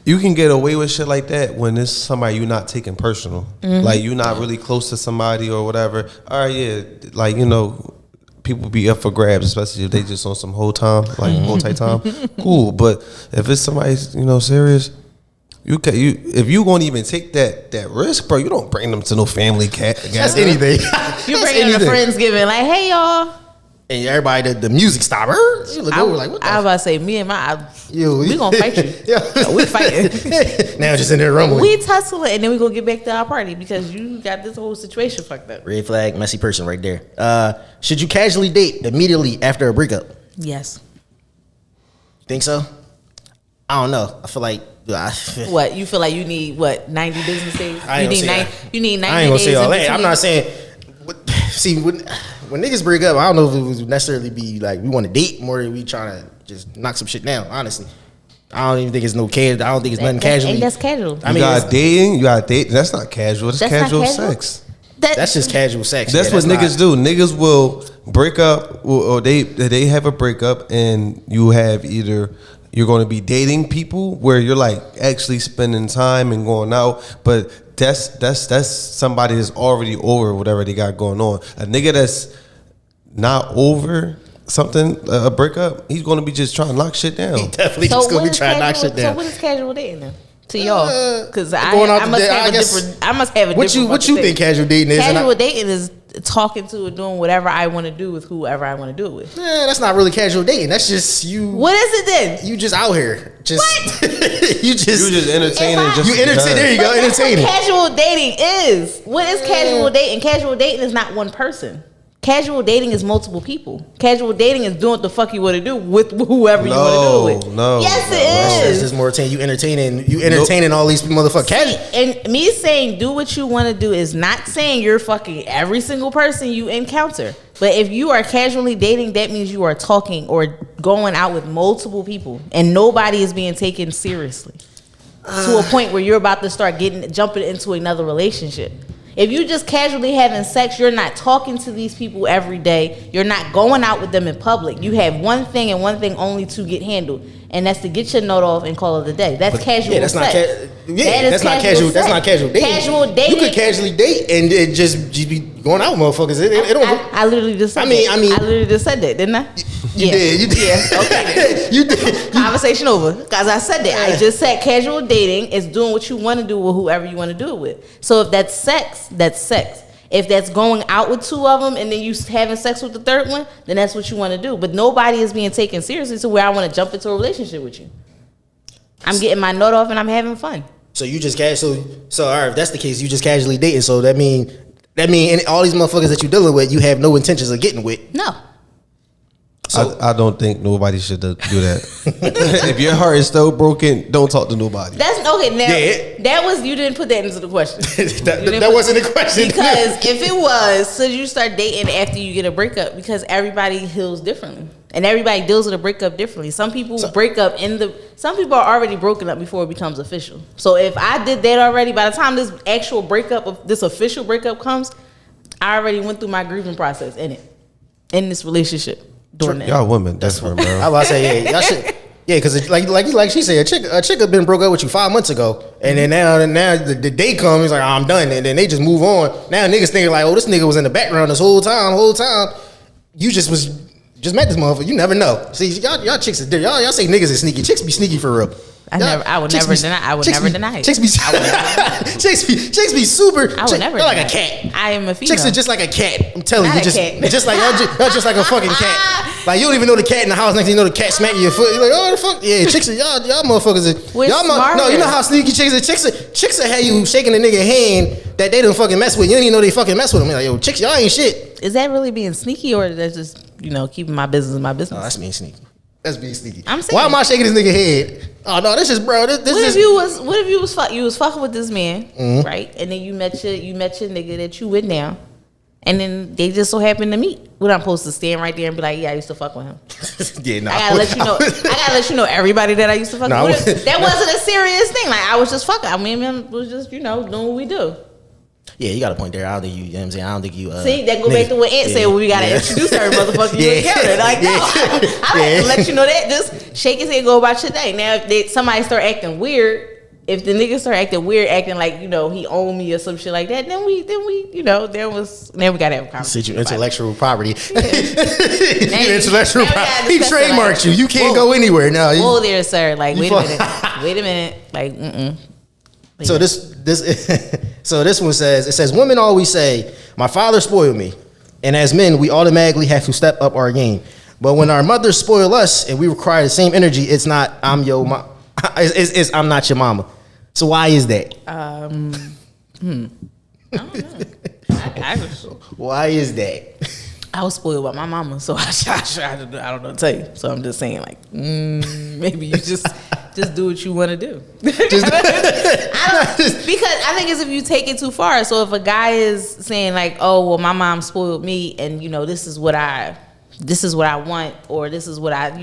you can get away with shit like that when it's somebody you're not taking personal. Like, you're not really close to somebody or whatever. All right, yeah, like, people be up for grabs, especially if they just on some whole time, like multi-time. Cool, but if it's somebody serious, if you gonna even take that risk, bro, you don't bring them to no family cat. That's anything. You bring them to Friendsgiving, like, hey y'all, and everybody the music stop. She look over like, what the I was about to say, me and we gonna fight you. Yeah, we fighting. Now just in there rumbling. We tussling, and then we gonna get back to our party because you got this whole situation fucked up. Red flag, messy person right there. Should you casually date immediately after a breakup? Yes. Think so? I don't know. I feel like what you feel like you need 90 business days? You need 90. You need 90 I ain't gonna days say all that. between. I'm not saying. See, when niggas break up, I don't know if it would necessarily be like we want to date more than we trying to just knock some shit down. Honestly, I don't even think it's I don't think it's nothing casual. And that's casual. I mean, you got dating. That's not casual. That's casual sex. That's just casual sex. That's what niggas do. Niggas will break up, or they have a breakup, and you have either you're going to be dating people where you're like actually spending time and going out, but that's somebody that's already over whatever they got going on. A nigga that's not over something, a breakup, he's going to be just trying to knock shit down. He definitely just going to be trying to knock shit down. So what is casual dating then? To y'all, because I must have a different. What you think casual dating is? Casual dating is talking to or doing whatever I want to do with whoever I want to do it with. Yeah, that's not really casual dating. That's just you. What is it then? You just out here. What? you just entertaining. There you go. Entertaining. Casual dating is. What is casual dating? Casual dating is not one person. Casual dating is multiple people. Casual dating is doing what the fuck you want to do with whoever you want to do it with. Yes, it is. It's just more you entertaining all these motherfuckers. And me saying do what you want to do is not saying you're fucking every single person you encounter. But if you are casually dating, that means you are talking or going out with multiple people, and nobody is being taken seriously to a point where you're about to start jumping into another relationship. If you just casually having sex, you're not talking to these people every day. You're not going out with them in public. You have one thing and one thing only to get handled. and that's to get your note off and call it a day. That's casual that's sex. That's not casual. That's not casual dating. Casual dating. You could casually date and it just be going out with motherfuckers. It don't. I literally just said that. I literally just said that, didn't I? You did. Yeah. Okay. You did. Conversation over. Because I said that. I just said casual dating is doing what you want to do with whoever you want to do it with. So if that's sex, that's sex. If that's going out with two of them and then you having sex with the third one, then that's what you want to do. But nobody is being taken seriously to where I want to jump into a relationship with you. I'm getting my note off and I'm having fun. So you just casually. So all right, if that's the case, you just casually dating. So that mean all these motherfuckers that you dealing with, you have no intentions of getting with. No. So I don't think nobody should do that. If your heart is still broken, don't talk to nobody. That's okay. Now that was, you didn't put that into the question. that wasn't the question. Because if it was, so you start dating after you get a breakup, because everybody heals differently and everybody deals with a breakup differently. Some people break up some people are already broken up before it becomes official. So if I did that already, by the time this actual breakup, this official breakup comes, I already went through my grieving process in this relationship. Y'all women different, bro. I was about to say, y'all should, because like she said, a chick have been broke up with you 5 months ago, and then now the day comes, he's like, I'm done, and then they just move on. Now niggas thinking like, oh, this nigga was in the background this whole time. You just met this motherfucker. You never know. See, y'all chicks are different. Y'all say niggas is sneaky. Chicks be sneaky for real. I would never deny it. Chicks be super. I would never. You're like a cat. I am a female. Chicks are just like a cat. I'm telling Not you, just like y'all just like a fucking cat. Like you don't even know the cat in the house. Next thing you know, the cat smacking your foot. You're like, oh the fuck, yeah. Chicks are y'all motherfuckers. No, you know how sneaky chicks are. Chicks are have you shaking a nigga hand that they don't fucking mess with. You don't even know they fucking mess with them. You're like, yo, chicks, y'all ain't shit. Is that really being sneaky, or is that just keeping my business in my business? No, that's being sneaky. That's being sneaky. I'm saying, why am I shaking this nigga head? Oh no, this is bro. What if you was fucking with this man, right? And then you met your nigga that you with now, and then they just so happen to meet. What I'm supposed to stand right there and be like, yeah, I used to fuck with him. Yeah, no. I gotta let you know everybody that I used to fuck with. That wasn't a serious thing. Like I was just fucking. I mean, it was just doing what we do. Yeah, you got a point there. I don't think you know what I'm saying? I don't think you... See, that go back to what Aunt said, we got to introduce her, motherfucker. You and Karen. Like, no, I like to let you know that. Just shake his head, go about your day. Now, if somebody start acting weird, if the nigga start acting weird, acting like, he owned me or some shit like that, then we we got to have a conversation. Intellectual property. Intellectual property. He trademarked you. You can't go anywhere now. Whoa there, sir. Like, wait a minute. Like, So this one says, women always say, my father spoiled me. And as men, we automatically have to step up our game. But when our mothers spoil us and we require the same energy, it's not, I'm your mom. It's I'm not your mama. So why is that? I don't know. Why is that? I was spoiled by my mama, so I don't know what to tell you. So I'm just saying, like, maybe you just do what you want to do. Because I think it's if you take it too far. So if a guy is saying like, oh, well, my mom spoiled me, and this is what I want, or this is what I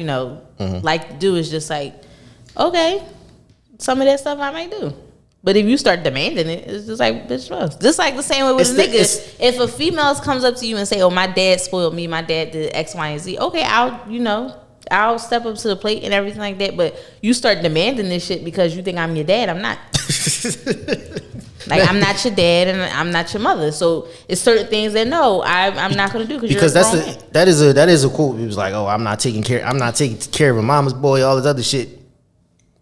like to do, is just like, okay, some of that stuff I may do. But if you start demanding it, it's just like, bitch, what? Just like the same way with niggas. If a female comes up to you and say, oh, my dad spoiled me, my dad did X, Y, and Z, okay, I'll step up to the plate and everything like that. But you start demanding this shit because you think I'm your dad. I'm not. Like, I'm not your dad and I'm not your mother. So it's certain things that I'm not gonna do because that is a quote. It was like, oh, I'm not taking care of a mama's boy, all this other shit.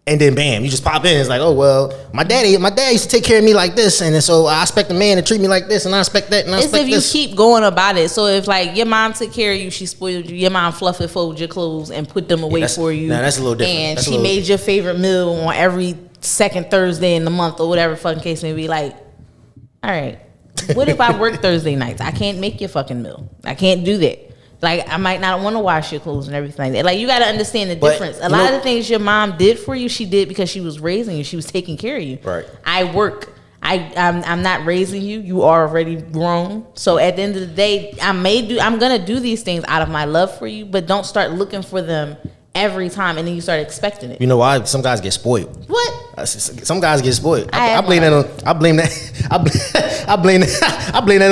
And then bam, you just pop in. It's like, oh well, my dad used to take care of me like this, and so I expect a man to treat me like this, and I expect that, and I expect this. It's if you keep going about it. So if like your mom took care of you, she spoiled you. Your mom fluffed and folded your clothes and put them away for you. Nah, that's a little different. And she made your favorite meal on every second Thursday in the month or whatever fucking case may be. Like, all right, what if I work Thursday nights? I can't make your fucking meal. I can't do that. Like, I might not want to wash your clothes and everything like that. Like, you got to understand the difference. A lot of the things your mom did for you, she did because she was raising you. She was taking care of you. Right. I work. I'm not raising you. You are already grown. So at the end of the day, I'm going to do these things out of my love for you, but don't start looking for them every time and then you start expecting it. You know why? Some guys get spoiled. What? Some guys get spoiled. I blame that on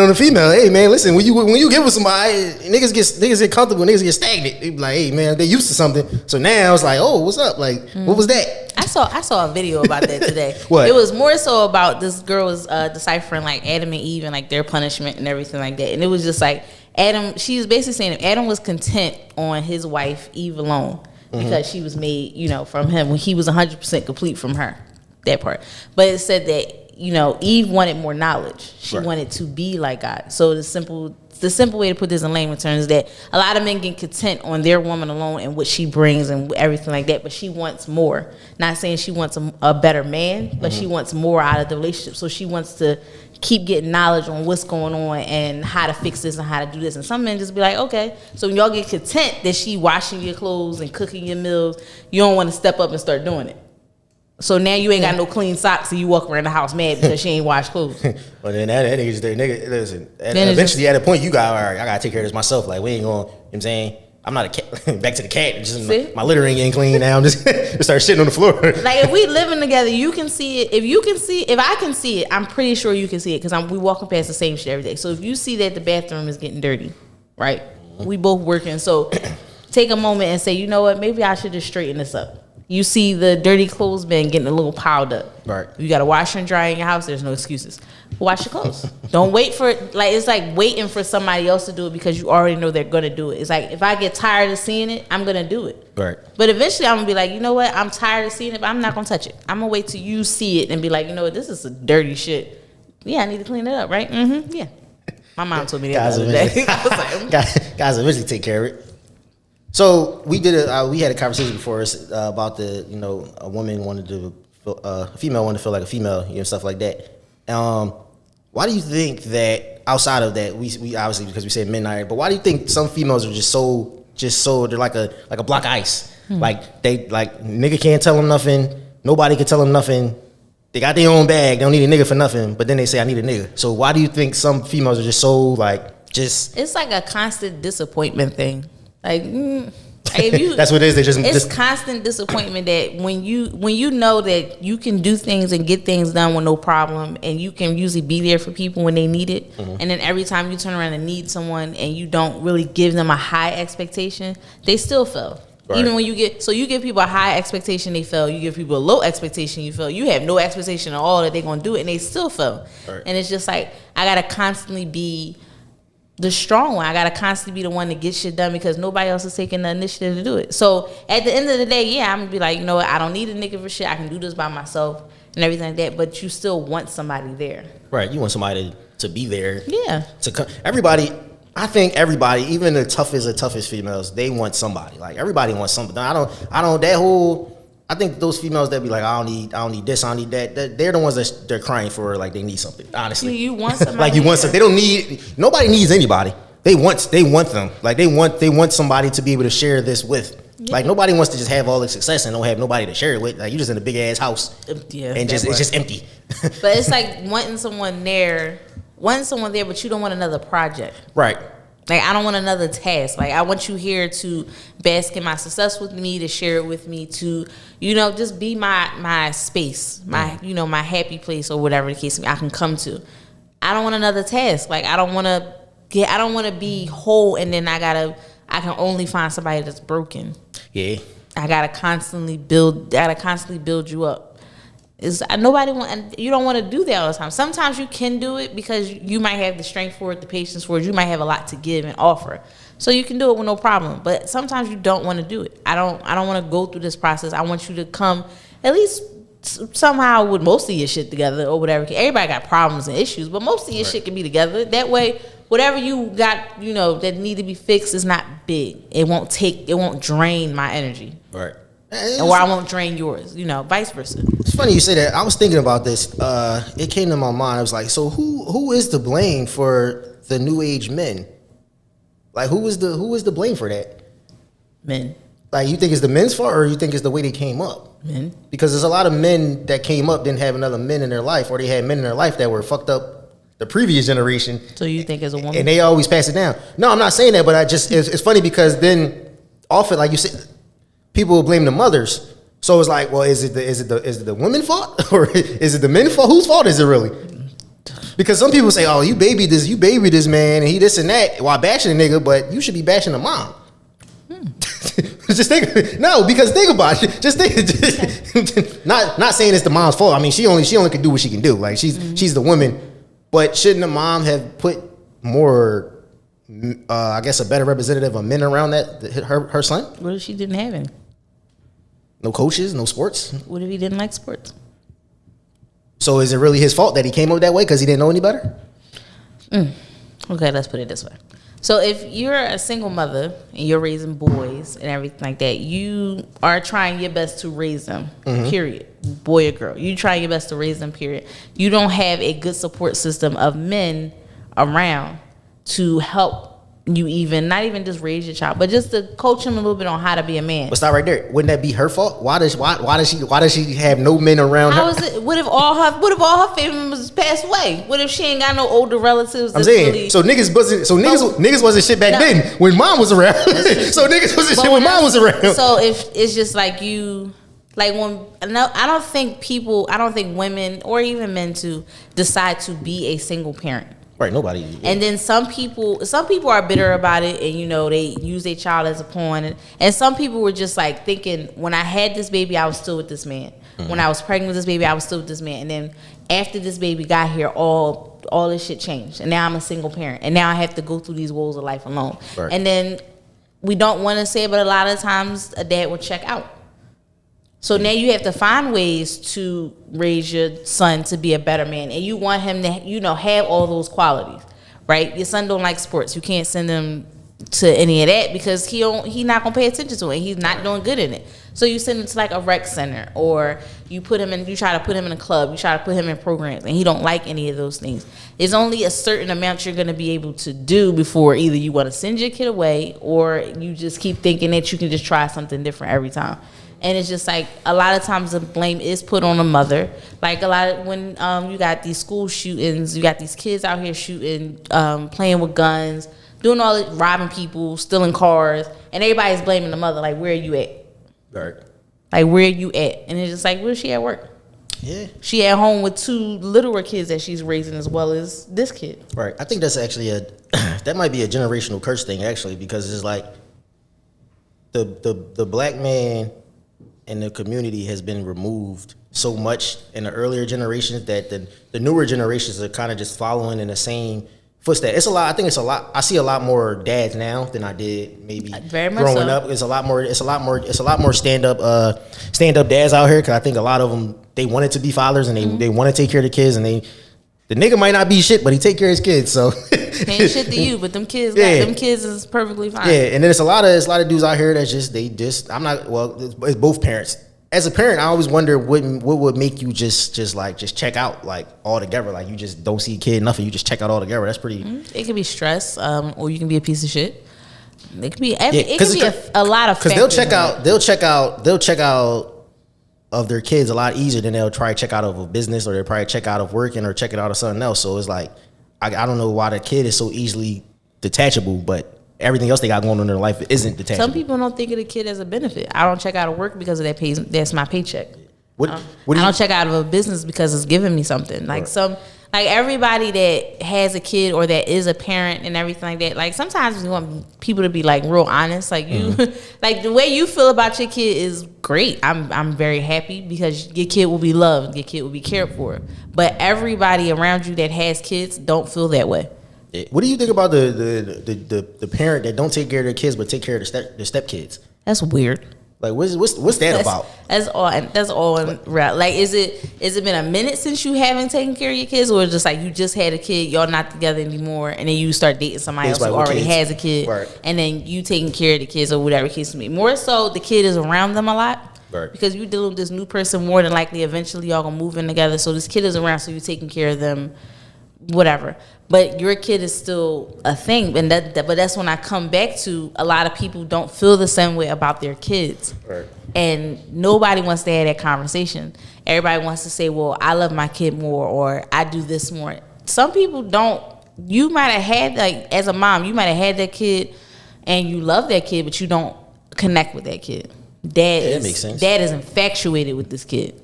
the female. Hey man, listen, when you get with somebody, niggas get comfortable, niggas get stagnant. They be like, hey man, they used to something. So now it's like, oh, what's up? Like, what was that? I saw a video about that today. What? It was more so about this girl was deciphering like Adam and Eve and like their punishment and everything like that. And it was just like Adam, she was basically saying Adam was content on his wife Eve alone because she was made, from him when he was 100% complete from her. That part. But it said that, Eve wanted more knowledge. She wanted to be like God. So the simple way to put this in layman terms is that a lot of men get content on their woman alone and what she brings and everything like that, but she wants more. Not saying she wants a better man, but she wants more out of the relationship. So she wants to keep getting knowledge on what's going on and how to fix this and how to do this. And some men just be like, okay. So when y'all get content that she washing your clothes and cooking your meals, you don't want to step up and start doing it. So now you ain't got no clean socks and you walk around the house mad because she ain't washed clothes. Well, then that nigga just, listen, eventually at a point you got, all right, I got to take care of this myself. Like, we ain't going, you know what I'm saying? I'm not a cat. Back to the cat. Just my litter ain't getting clean now. I'm just start shitting on the floor. Like, if we living together, you can see it. If I can see it, I'm pretty sure you can see it because we walking past the same shit every day. So if you see that the bathroom is getting dirty, right? We both working. So take a moment and say, you know what? Maybe I should just straighten this up. You see the dirty clothes bin getting a little piled up. Right. You got to wash and dry in your house. There's no excuses. Wash your clothes. Don't wait for it. Like, it's like waiting for somebody else to do it because you already know they're going to do it. It's like, if I get tired of seeing it, I'm going to do it. Right. But eventually I'm going to be like, you know what? I'm tired of seeing it, but I'm not going to touch it. I'm going to wait till you see it and be like, you know what? This is a dirty shit. Yeah, I need to clean it up, right? Mm-hmm. Yeah. My mom told me that the other day. I was like, guys eventually take care of it. So we had a conversation before about a woman wanted to a female wanted to feel like a female, stuff like that. Why do you think that outside of that, we obviously because we said midnight, but why do you think some females are just so they're like a block of ice? Like they nigga can't tell them nothing, nobody can tell them nothing. They got their own bag, they don't need a nigga for nothing, but then they say I need a nigga. So why do you think some females are just so it's like a constant disappointment thing. Like, if you, that's what it is. It's constant disappointment that when you know that you can do things and get things done with no problem, and you can usually be there for people when they need it, and then every time you turn around and need someone and you don't really give them a high expectation, they still fail. Right. Even when you give people a high expectation, they fail. You give people a low expectation, you fail. You have no expectation at all that they're gonna do it, and they still fail. Right. And it's just like I gotta constantly be the strong one. I gotta constantly be the one to get shit done because nobody else is taking the initiative to do it. So at the end of the day, yeah, I'm gonna be like, you know what, I don't need a nigga for shit. I can do this by myself and everything like that. But you still want somebody there, right? You want somebody to be there. Yeah. Everybody, I think everybody, even the toughest females, they want somebody. Like everybody wants something. I think those females that be like, I don't need this, I don't need that. They're the ones that they're crying for, like they need something. Honestly, you want somebody. Like you want something. They don't need. Nobody needs anybody. They want them. Like they want somebody to be able to share this with. Yeah. Like nobody wants to just have all the success and don't have nobody to share it with. Like you just in a big ass house, and it's just empty. But it's like wanting someone there, but you don't want another project, right? Like, I don't want another task. Like, I want you here to bask in my success with me, to share it with me, to, just be my space, my happy place or whatever the case I can come to. I don't want another task. Like, I don't want to be whole and then I can only find somebody that's broken. Yeah. I gotta constantly build you up. You don't want to do that all the time. Sometimes you can do it because you might have the strength for it, the patience for it. You might have a lot to give and offer, so you can do it with no problem. But sometimes you don't want to do it. I don't want to go through this process. I want you to come at least somehow with most of your shit together or whatever. Everybody got problems and issues, but most of your shit can be together. That way, whatever you got, that need to be fixed is not big. It won't drain my energy. Right. Or I won't drain yours, vice versa. It's funny you say that. I was thinking about this. It came to my mind. I was like, so who is to blame for the new age men? Like, who is the blame for that? Men. Like, you think it's the men's fault, or you think it's the way they came up? Men. Because there's a lot of men that came up didn't have another men in their life, or they had men in their life that were fucked up the previous generation. So you think as a woman? And they always pass it down. No, I'm not saying that, but it's funny because then often, like you said, people will blame the mothers. So it's like, well, is it the women's fault or is it the men's fault? Whose fault is it really? Because some people say, oh, you baby this man and he this and that while bashing the nigga, but you should be bashing the mom. Just think about it. Just think. Not saying it's the mom's fault. I mean, she only can do what she can do. Like she's the woman, but shouldn't the mom have put more? I guess a better representative of men around her son. What if she didn't have any? No coaches, no sports. What if he didn't like sports? So is it really his fault that he came up that way because he didn't know any better? Okay, let's put it this way. So if you're a single mother and you're raising boys and everything like that, you are trying your best to raise them, period. Boy or girl. You try your best to raise them, period. You don't have a good support system of men around to help you not even just raise your child, but just to coach him a little bit on how to be a man. But stop right there. Wouldn't that be her fault? Why does she have no men around her? What if all her family members passed away? What if she ain't got no older relatives? I'm saying niggas wasn't shit back then when mom was around. So niggas wasn't shit when mom was around. So if it's just like you, like I don't think women or even men to decide to be a single parent. Right, nobody. Yeah. And then some people are bitter about it, and they use their child as a pawn. And some people were just like thinking, when I had this baby, I was still with this man. When I was pregnant with this baby, I was still with this man. And then after this baby got here, all this shit changed, and now I'm a single parent, and now I have to go through these woes of life alone. Right. And then we don't want to say it, but a lot of times a dad will check out. So now you have to find ways to raise your son to be a better man, and you want him to, have all those qualities, right? Your son don't like sports. You can't send him to any of that because he not gonna pay attention to it. He's not doing good in it. So you send him to like a rec center, or you try to put him in a club. You try to put him in programs, and he don't like any of those things. There's only a certain amount you're gonna be able to do before either you want to send your kid away, or you just keep thinking that you can just try something different every time. And it's just like a lot of times the blame is put on the mother. Like when you got these school shootings, you got these kids out here shooting, playing with guns, doing all this, robbing people, stealing cars, and everybody's blaming the mother. Like, where are you at? Right. Like, where are you at? And it's just like, where's she at work? Yeah. She at home with 2 littler kids that she's raising as well as this kid. Right. I think that's actually that might be a generational curse thing actually, because it's like the black man in the community has been removed so much in the earlier generations that the newer generations are kind of just following in the same footsteps. It's a lot. I think it's a lot. I see a lot more dads now than I did maybe growing up. It's a lot more stand up dads out here, because I think a lot of them, they wanted to be fathers and they want to take care of the kids, and the nigga might not be shit, but he take care of his kids. So ain't shit to you, but them kids is perfectly fine. Yeah, and then it's a lot of dudes out here that it's both parents. As a parent, I always wonder what would make you just check out like altogether. Like you just don't see a kid enough and you just check out altogether. That's pretty. It could be stress, or you can be a piece of shit. It could be a lot of, because they'll check out of their kids a lot easier than they'll try to check out of a business, or they'll probably check out of working or check it out of something else. So it's like, I don't know why the kid is so easily detachable, but everything else they got going on in their life isn't detachable. Some people don't think of the kid as a benefit. I don't check out of work because of that's my paycheck. I don't check out of a business because it's giving me something. Like everybody that has a kid or that is a parent and everything like that, like sometimes we want people to be like real honest. Like you, like the way you feel about your kid is great. I'm very happy because your kid will be loved, your kid will be cared for. But everybody around you that has kids don't feel that way. What do you think about the parent that don't take care of their kids but take care of their stepkids? That's weird. Like what's that about? That's all in real. Like is it been a minute since you haven't taken care of your kids, or is it just like you just had a kid, y'all not together anymore, and then you start dating somebody else who already has a kid, right, and then you taking care of the kids or whatever case may be. More so the kid is around them a lot. Right. Because you dealing with this new person, more than likely eventually y'all gonna move in together. So this kid is around, so you taking care of them, whatever. But your kid is still a thing, but that's when I come back to a lot of people don't feel the same way about their kids, right, and nobody wants to have that conversation. Everybody wants to say, "Well, I love my kid more," or "I do this more." Some people don't. You might have had, like, as a mom, you might have had that kid, and you love that kid, but you don't connect with that kid. Dad makes sense. is infatuated with this kid.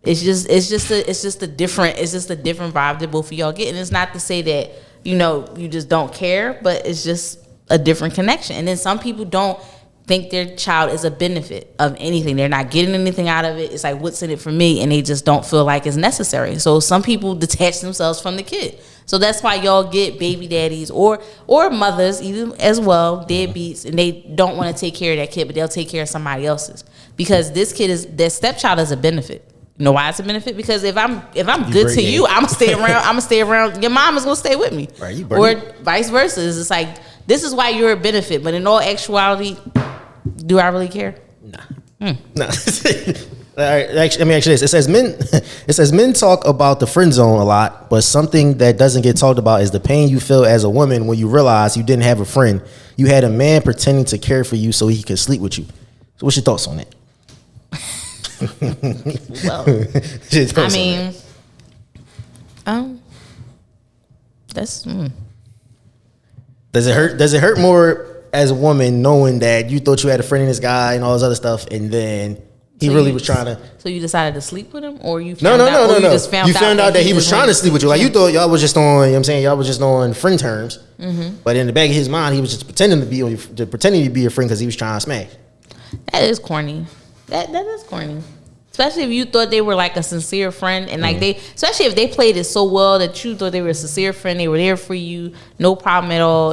It's just a different vibe that both of y'all get. And it's not to say that, you just don't care, but it's just a different connection. And then some people don't think their child is a benefit of anything. They're not getting anything out of it. It's like, what's in it for me? And they just don't feel like it's necessary. So some people detach themselves from the kid. So that's why y'all get baby daddies or mothers even as well, deadbeats, and they don't want to take care of that kid, but they'll take care of somebody else's. Because their stepchild is a benefit. You know why it's a benefit? Because if I'm good to you, I'm gonna stay around. Your mom is gonna stay with me, right? Or vice versa. It's like, this is why you're a benefit, but in all actuality, do I really care? Nah. Nah. All right, actually, let me ask you this. It says men talk about the friend zone a lot, but something that doesn't get talked about is the pain you feel as a woman when you realize you didn't have a friend. You had a man pretending to care for you so he could sleep with you. So what's your thoughts on that? Well, that's. Does it hurt more as a woman knowing that you thought you had a friend in this guy and all this other stuff, and then he really was trying to? So you decided to sleep with him, or you? No. You found out that he was trying to sleep with you. Like, you thought y'all was just on. You know what I'm saying, y'all was just on friend terms. Mm-hmm. But in the back of his mind, he was just pretending to be your friend because he was trying to smash. That is corny. That is corny. Especially if you thought they were like a sincere friend, and like especially if they played it so well that you thought they were a sincere friend, they were there for you, no problem at all,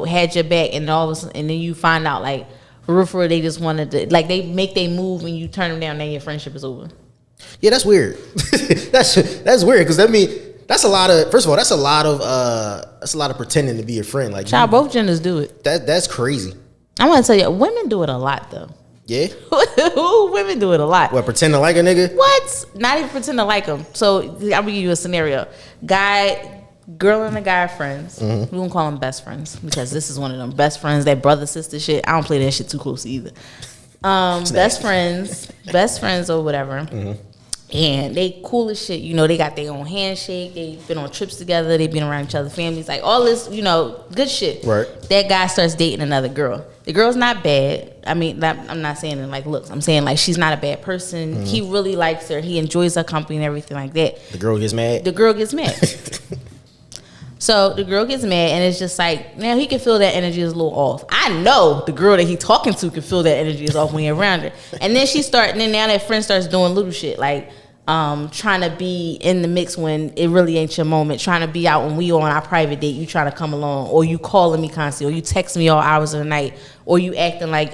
had your back, and all of a sudden, and then you find out like, for they just wanted to, like, they make they move and you turn them down, then your friendship is over. Yeah, that's weird. that's weird, because that's a lot of. First of all, that's a lot of pretending to be a friend. Like, child, both genders do it. That's crazy. I want to tell you, women do it a lot though. Yeah? Women do it a lot. What, pretend to like a nigga? What? Not even pretend to like him. So I'm gonna give you a scenario. Girl and a guy are friends. Mm-hmm. We won't call them best friends, because this is one of them best friends, that brother sister shit. I don't play that shit too close either. Best friends or whatever. Mm-hmm. And they cool as shit. They got their own handshake. They've been on trips together. They've been around each other's families. Like, all this, good shit. Right. That guy starts dating another girl. The girl's not bad. I mean, I'm not saying it like looks. I'm saying like she's not a bad person. Mm-hmm. He really likes her. He enjoys her company and everything like that. The girl gets mad? The girl gets mad. So the girl gets mad, and it's just like, now he can feel that energy is a little off. I know the girl that he talking to can feel that energy is off when you're around her. And then now that friend starts doing little shit, like trying to be in the mix when it really ain't your moment, trying to be out when we on our private date, you trying to come along, or you calling me constantly, or you text me all hours of the night, or you acting like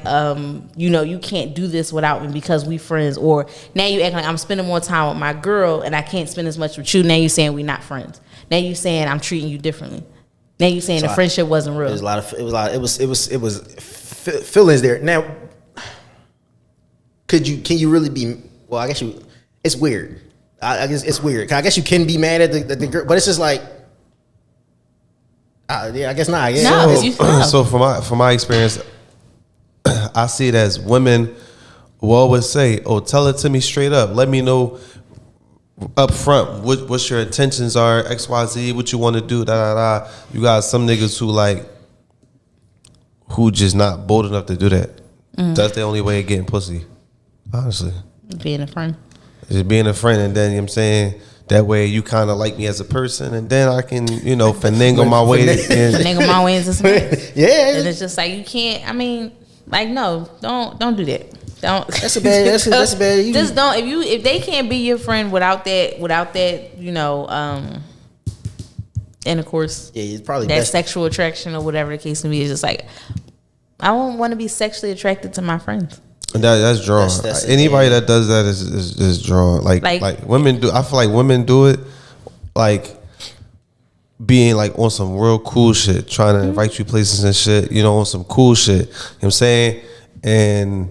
you can't do this without me because we friends, or now you acting like I'm spending more time with my girl and I can't spend as much with you. Now you saying we not friends. Now you saying I'm treating you differently. Now you saying the friendship wasn't real. It was feelings there. Now, can you really be? Well, I guess you. It's weird. I guess it's weird. I guess you can be mad at the girl, but it's just like, yeah, I guess not. Yeah. So from my experience, I see it as women will always say, "Oh, tell it to me straight up. Let me know up front what your intentions are, XYZ, what you want to do, da da da." You got some niggas who just not bold enough to do that. Mm. That's the only way of getting pussy, honestly. Being a friend. Just being a friend, and then, you know what I'm saying, that way you kind of like me as a person, and then I can, finagle my way. Finagle my way into something. Yeah. And it's just like, you can't, I mean, like, no, don't do that. Don't. That's a bad. That's a bad. Just don't. If they can't be your friend without that, intercourse. Yeah, it's probably that best. Sexual attraction or whatever the case may be. It's just like, I don't want to be sexually attracted to my friends. That's drawn. Anybody that does that is drawn. Like women do. I feel like women do it, like being like on some real cool shit, trying to invite you places and shit. On some cool shit. You know what I'm saying? And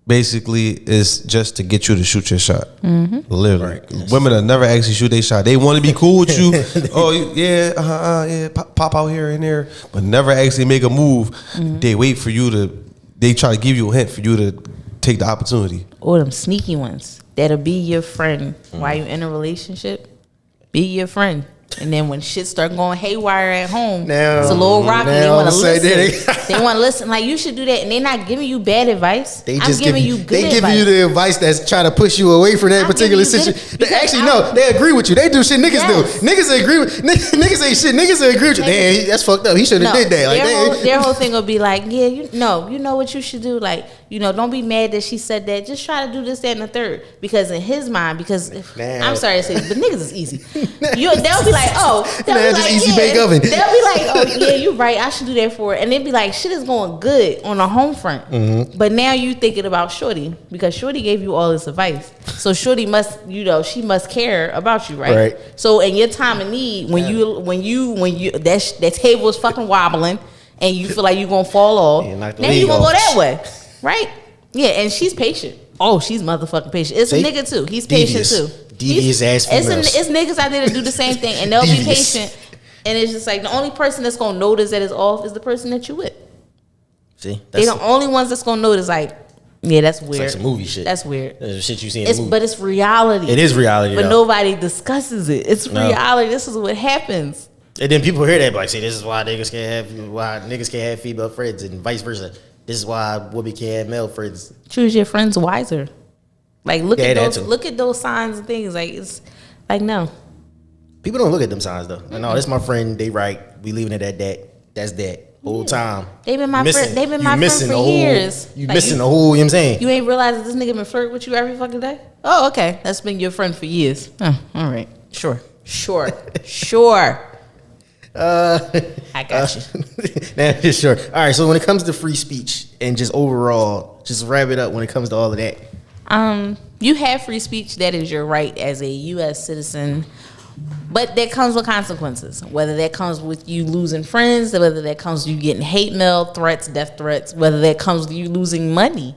basically, it's just to get you to shoot your shot. Mm-hmm. Literally, right. Women will never actually shoot their shot. They want to be cool with you. Yeah, pop out here and there, but never actually make a move. Mm-hmm. They wait for you to. They try to give you a hint for you to take the opportunity. Or them sneaky ones that'll be your friend while you're in a relationship. Be your friend. And then when shit start going haywire at home, it's a little rocky. They want to listen. They want to listen. Like, you should do that, and they're not giving you bad advice. They just giving you good advice. They give you the advice that's trying to push you away from that particular situation. Actually, no, they agree with you. They do shit niggas do. Niggas agree with niggas ain't shit. Niggas agree with you. Damn, that's fucked up. He should have did that. Like, their whole thing will be like, yeah, you know what you should do. Like, don't be mad that she said that. Just try to do this, that, and the third. Because in his mind, I'm sorry to say this, but niggas is easy. They'll be like, easy bake oven. They'll be like, oh yeah, you're right. I should do that for it. And they'd be like, shit is going good on the home front. Mm-hmm. But now you thinking about Shorty because Shorty gave you all this advice. So Shorty must, she must care about you, right? So in your time of need, when you that table is fucking wobbling and you feel like you're gonna fall off, now you gonna go that way, right? Yeah, and she's patient. Oh, she's motherfucking patient. It's a nigga too. He's patient too. Devious ass females. It's niggas out there that do the same thing, and they'll be patient. And it's just like the only person that's gonna notice that it's off is the person that you with. See, they're the only ones that's gonna notice. Like, yeah, that's weird. It's like some movie shit. That's weird. That's shit you see in the movie. But it's reality. It is reality, but nobody discusses it. It's reality. This is what happens. And then people hear that, like, see, this is why niggas can't have female friends, and vice versa. This is why women can't have male friends. Choose your friends wiser. Like, look at those signs and things. Like, it's like, no. People don't look at them signs though. No, this my friend. They right. We leaving it at that. That's that. Whole time. They've been my friend. They've been my friend for years. You missing the whole. You know what I'm saying? You ain't realized that this nigga been flirting with you every fucking day. Oh, okay. That's been your friend for years. Oh, all right. Sure. I got you. Nah, sure. All right. So when it comes to free speech and just overall, just wrap it up. When it comes to all of that, you have free speech. That is your right as a U.S. citizen. But that comes with consequences. Whether that comes with you losing friends, whether that comes with you getting hate mail threats, death threats, whether that comes with you losing money,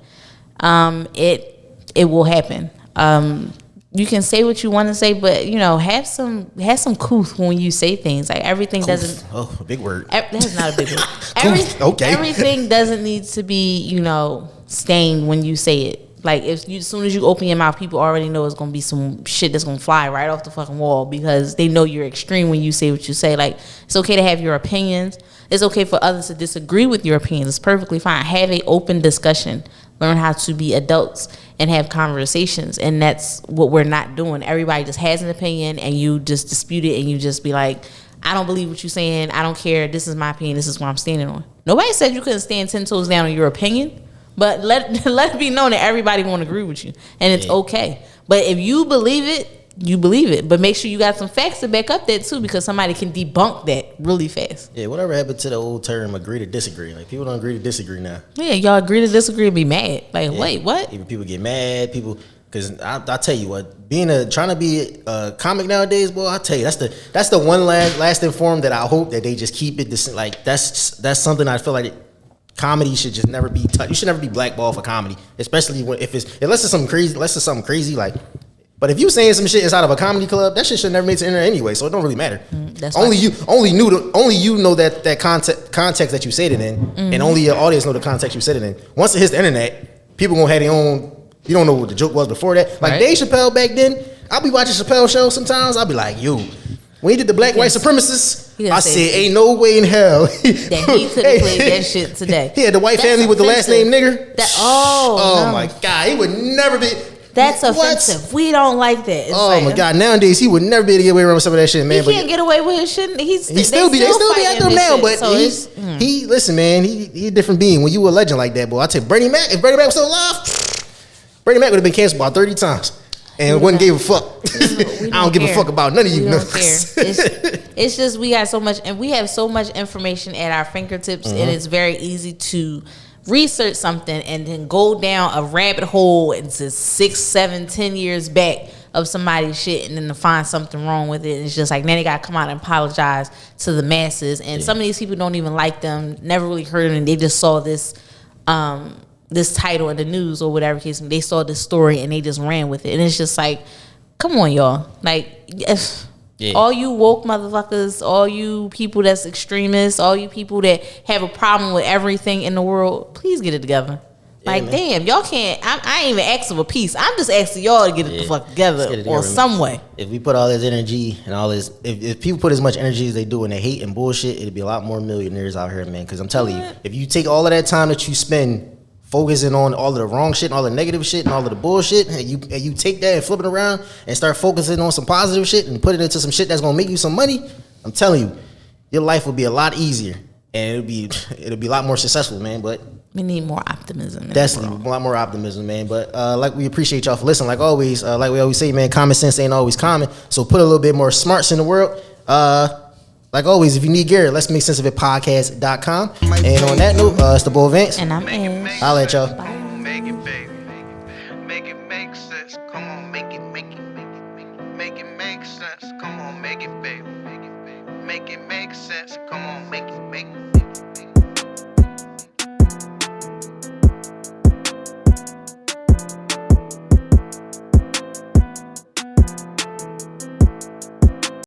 it will happen. You can say what you want to say, but have some couth when you say things. Like, everything doesn't. Oh, a big word. That's not a big word. Everything doesn't need to be stained when you say it. Like, as soon as you open your mouth, people already know it's gonna be some shit that's gonna fly right off the fucking wall because they know you're extreme when you say what you say. Like, it's okay to have your opinions. It's okay for others to disagree with your opinions. It's perfectly fine. Have an open discussion. Learn how to be adults and have conversations. And that's what we're not doing. Everybody just has an opinion and you just dispute it and you just be like, I don't believe what you're saying. I don't care. This is my opinion. This is what I'm standing on. Nobody said you couldn't stand 10 toes down on your opinion. But let it be known that everybody won't agree with you. And it's okay. But if you believe it, you believe it. But make sure you got some facts to back up that too, because somebody can debunk that really fast. Yeah, whatever happened to the old term agree to disagree? Like, people don't agree to disagree now. Yeah, y'all agree to disagree and be mad. Like, wait, what? Even people get mad. Because I tell you what, trying to be a comic nowadays, boy, I tell you, that's the one lasting form that I hope that they just keep it. Like, that's something I feel like comedy should just never be touched. You should never be blackballed for comedy, especially unless it's something crazy. Like, but if you saying some shit inside of a comedy club, that shit should never make it in there anyway. So it don't really matter. Only you know that context that you said it in, and only your audience know the context you said it in. Once it hits the internet, people gonna have their own. You don't know what the joke was before that. Like, Dave Chappelle back then, I'll be watching Chappelle show sometimes. I'll be like, yo. When he did the black white supremacists, I said, ain't no way in hell that he could have played that shit today. He had the white family with the last name nigger. No. My God, he would never be. That's offensive. We don't like that. My God, nowadays he would never be able to get away with some of that shit, man. He can't get away with his shit. They still be after him now, but listen, man, he a different being. When you a legend like that, boy, I tell you, Bernie Mac, if Bernie Mac was still alive, Bernie Mac would have been canceled about 30 times. And wouldn't give a fuck. I don't give a fuck about none of you. We don't care. It's just we got so much, and we have so much information at our fingertips, and it's very easy to research something and then go down a rabbit hole into 6, 7, 10 years back of somebody's shit, and then to find something wrong with it. And it's just like, now they gotta come out and apologize to the masses. And some of these people don't even like them, never really heard them, and they just saw this this title in the news or whatever case. They saw this story and they just ran with it. And it's just like, come on, y'all. Like, all you woke motherfuckers, all you people that's extremists, all you people that have a problem with everything in the world, please get it together. Like, damn, y'all can't. I ain't even asking for peace. I'm just asking y'all to get it the fuck together or some way. If we put all this energy and all this, if people put as much energy as they do in the hate and bullshit, it'd be a lot more millionaires out here, man. Because I'm telling you, if you take all of that time that you spend focusing on all of the wrong shit and all the negative shit and all of the bullshit, and you take that and flip it around and start focusing on some positive shit and put it into some shit that's gonna make you some money, I'm telling you, your life will be a lot easier and it'll be a lot more successful, man. But we need more optimism. Definitely, a lot more optimism, man. But like, we appreciate y'all for listening. Like always, like we always say, man, common sense ain't always common. So put a little bit more smarts in the world. Like always, if you need gear, let's make sense of it podcast.com. And on that note, it's the boy Vance. And I'm Ash. I'll let y'all. Bye.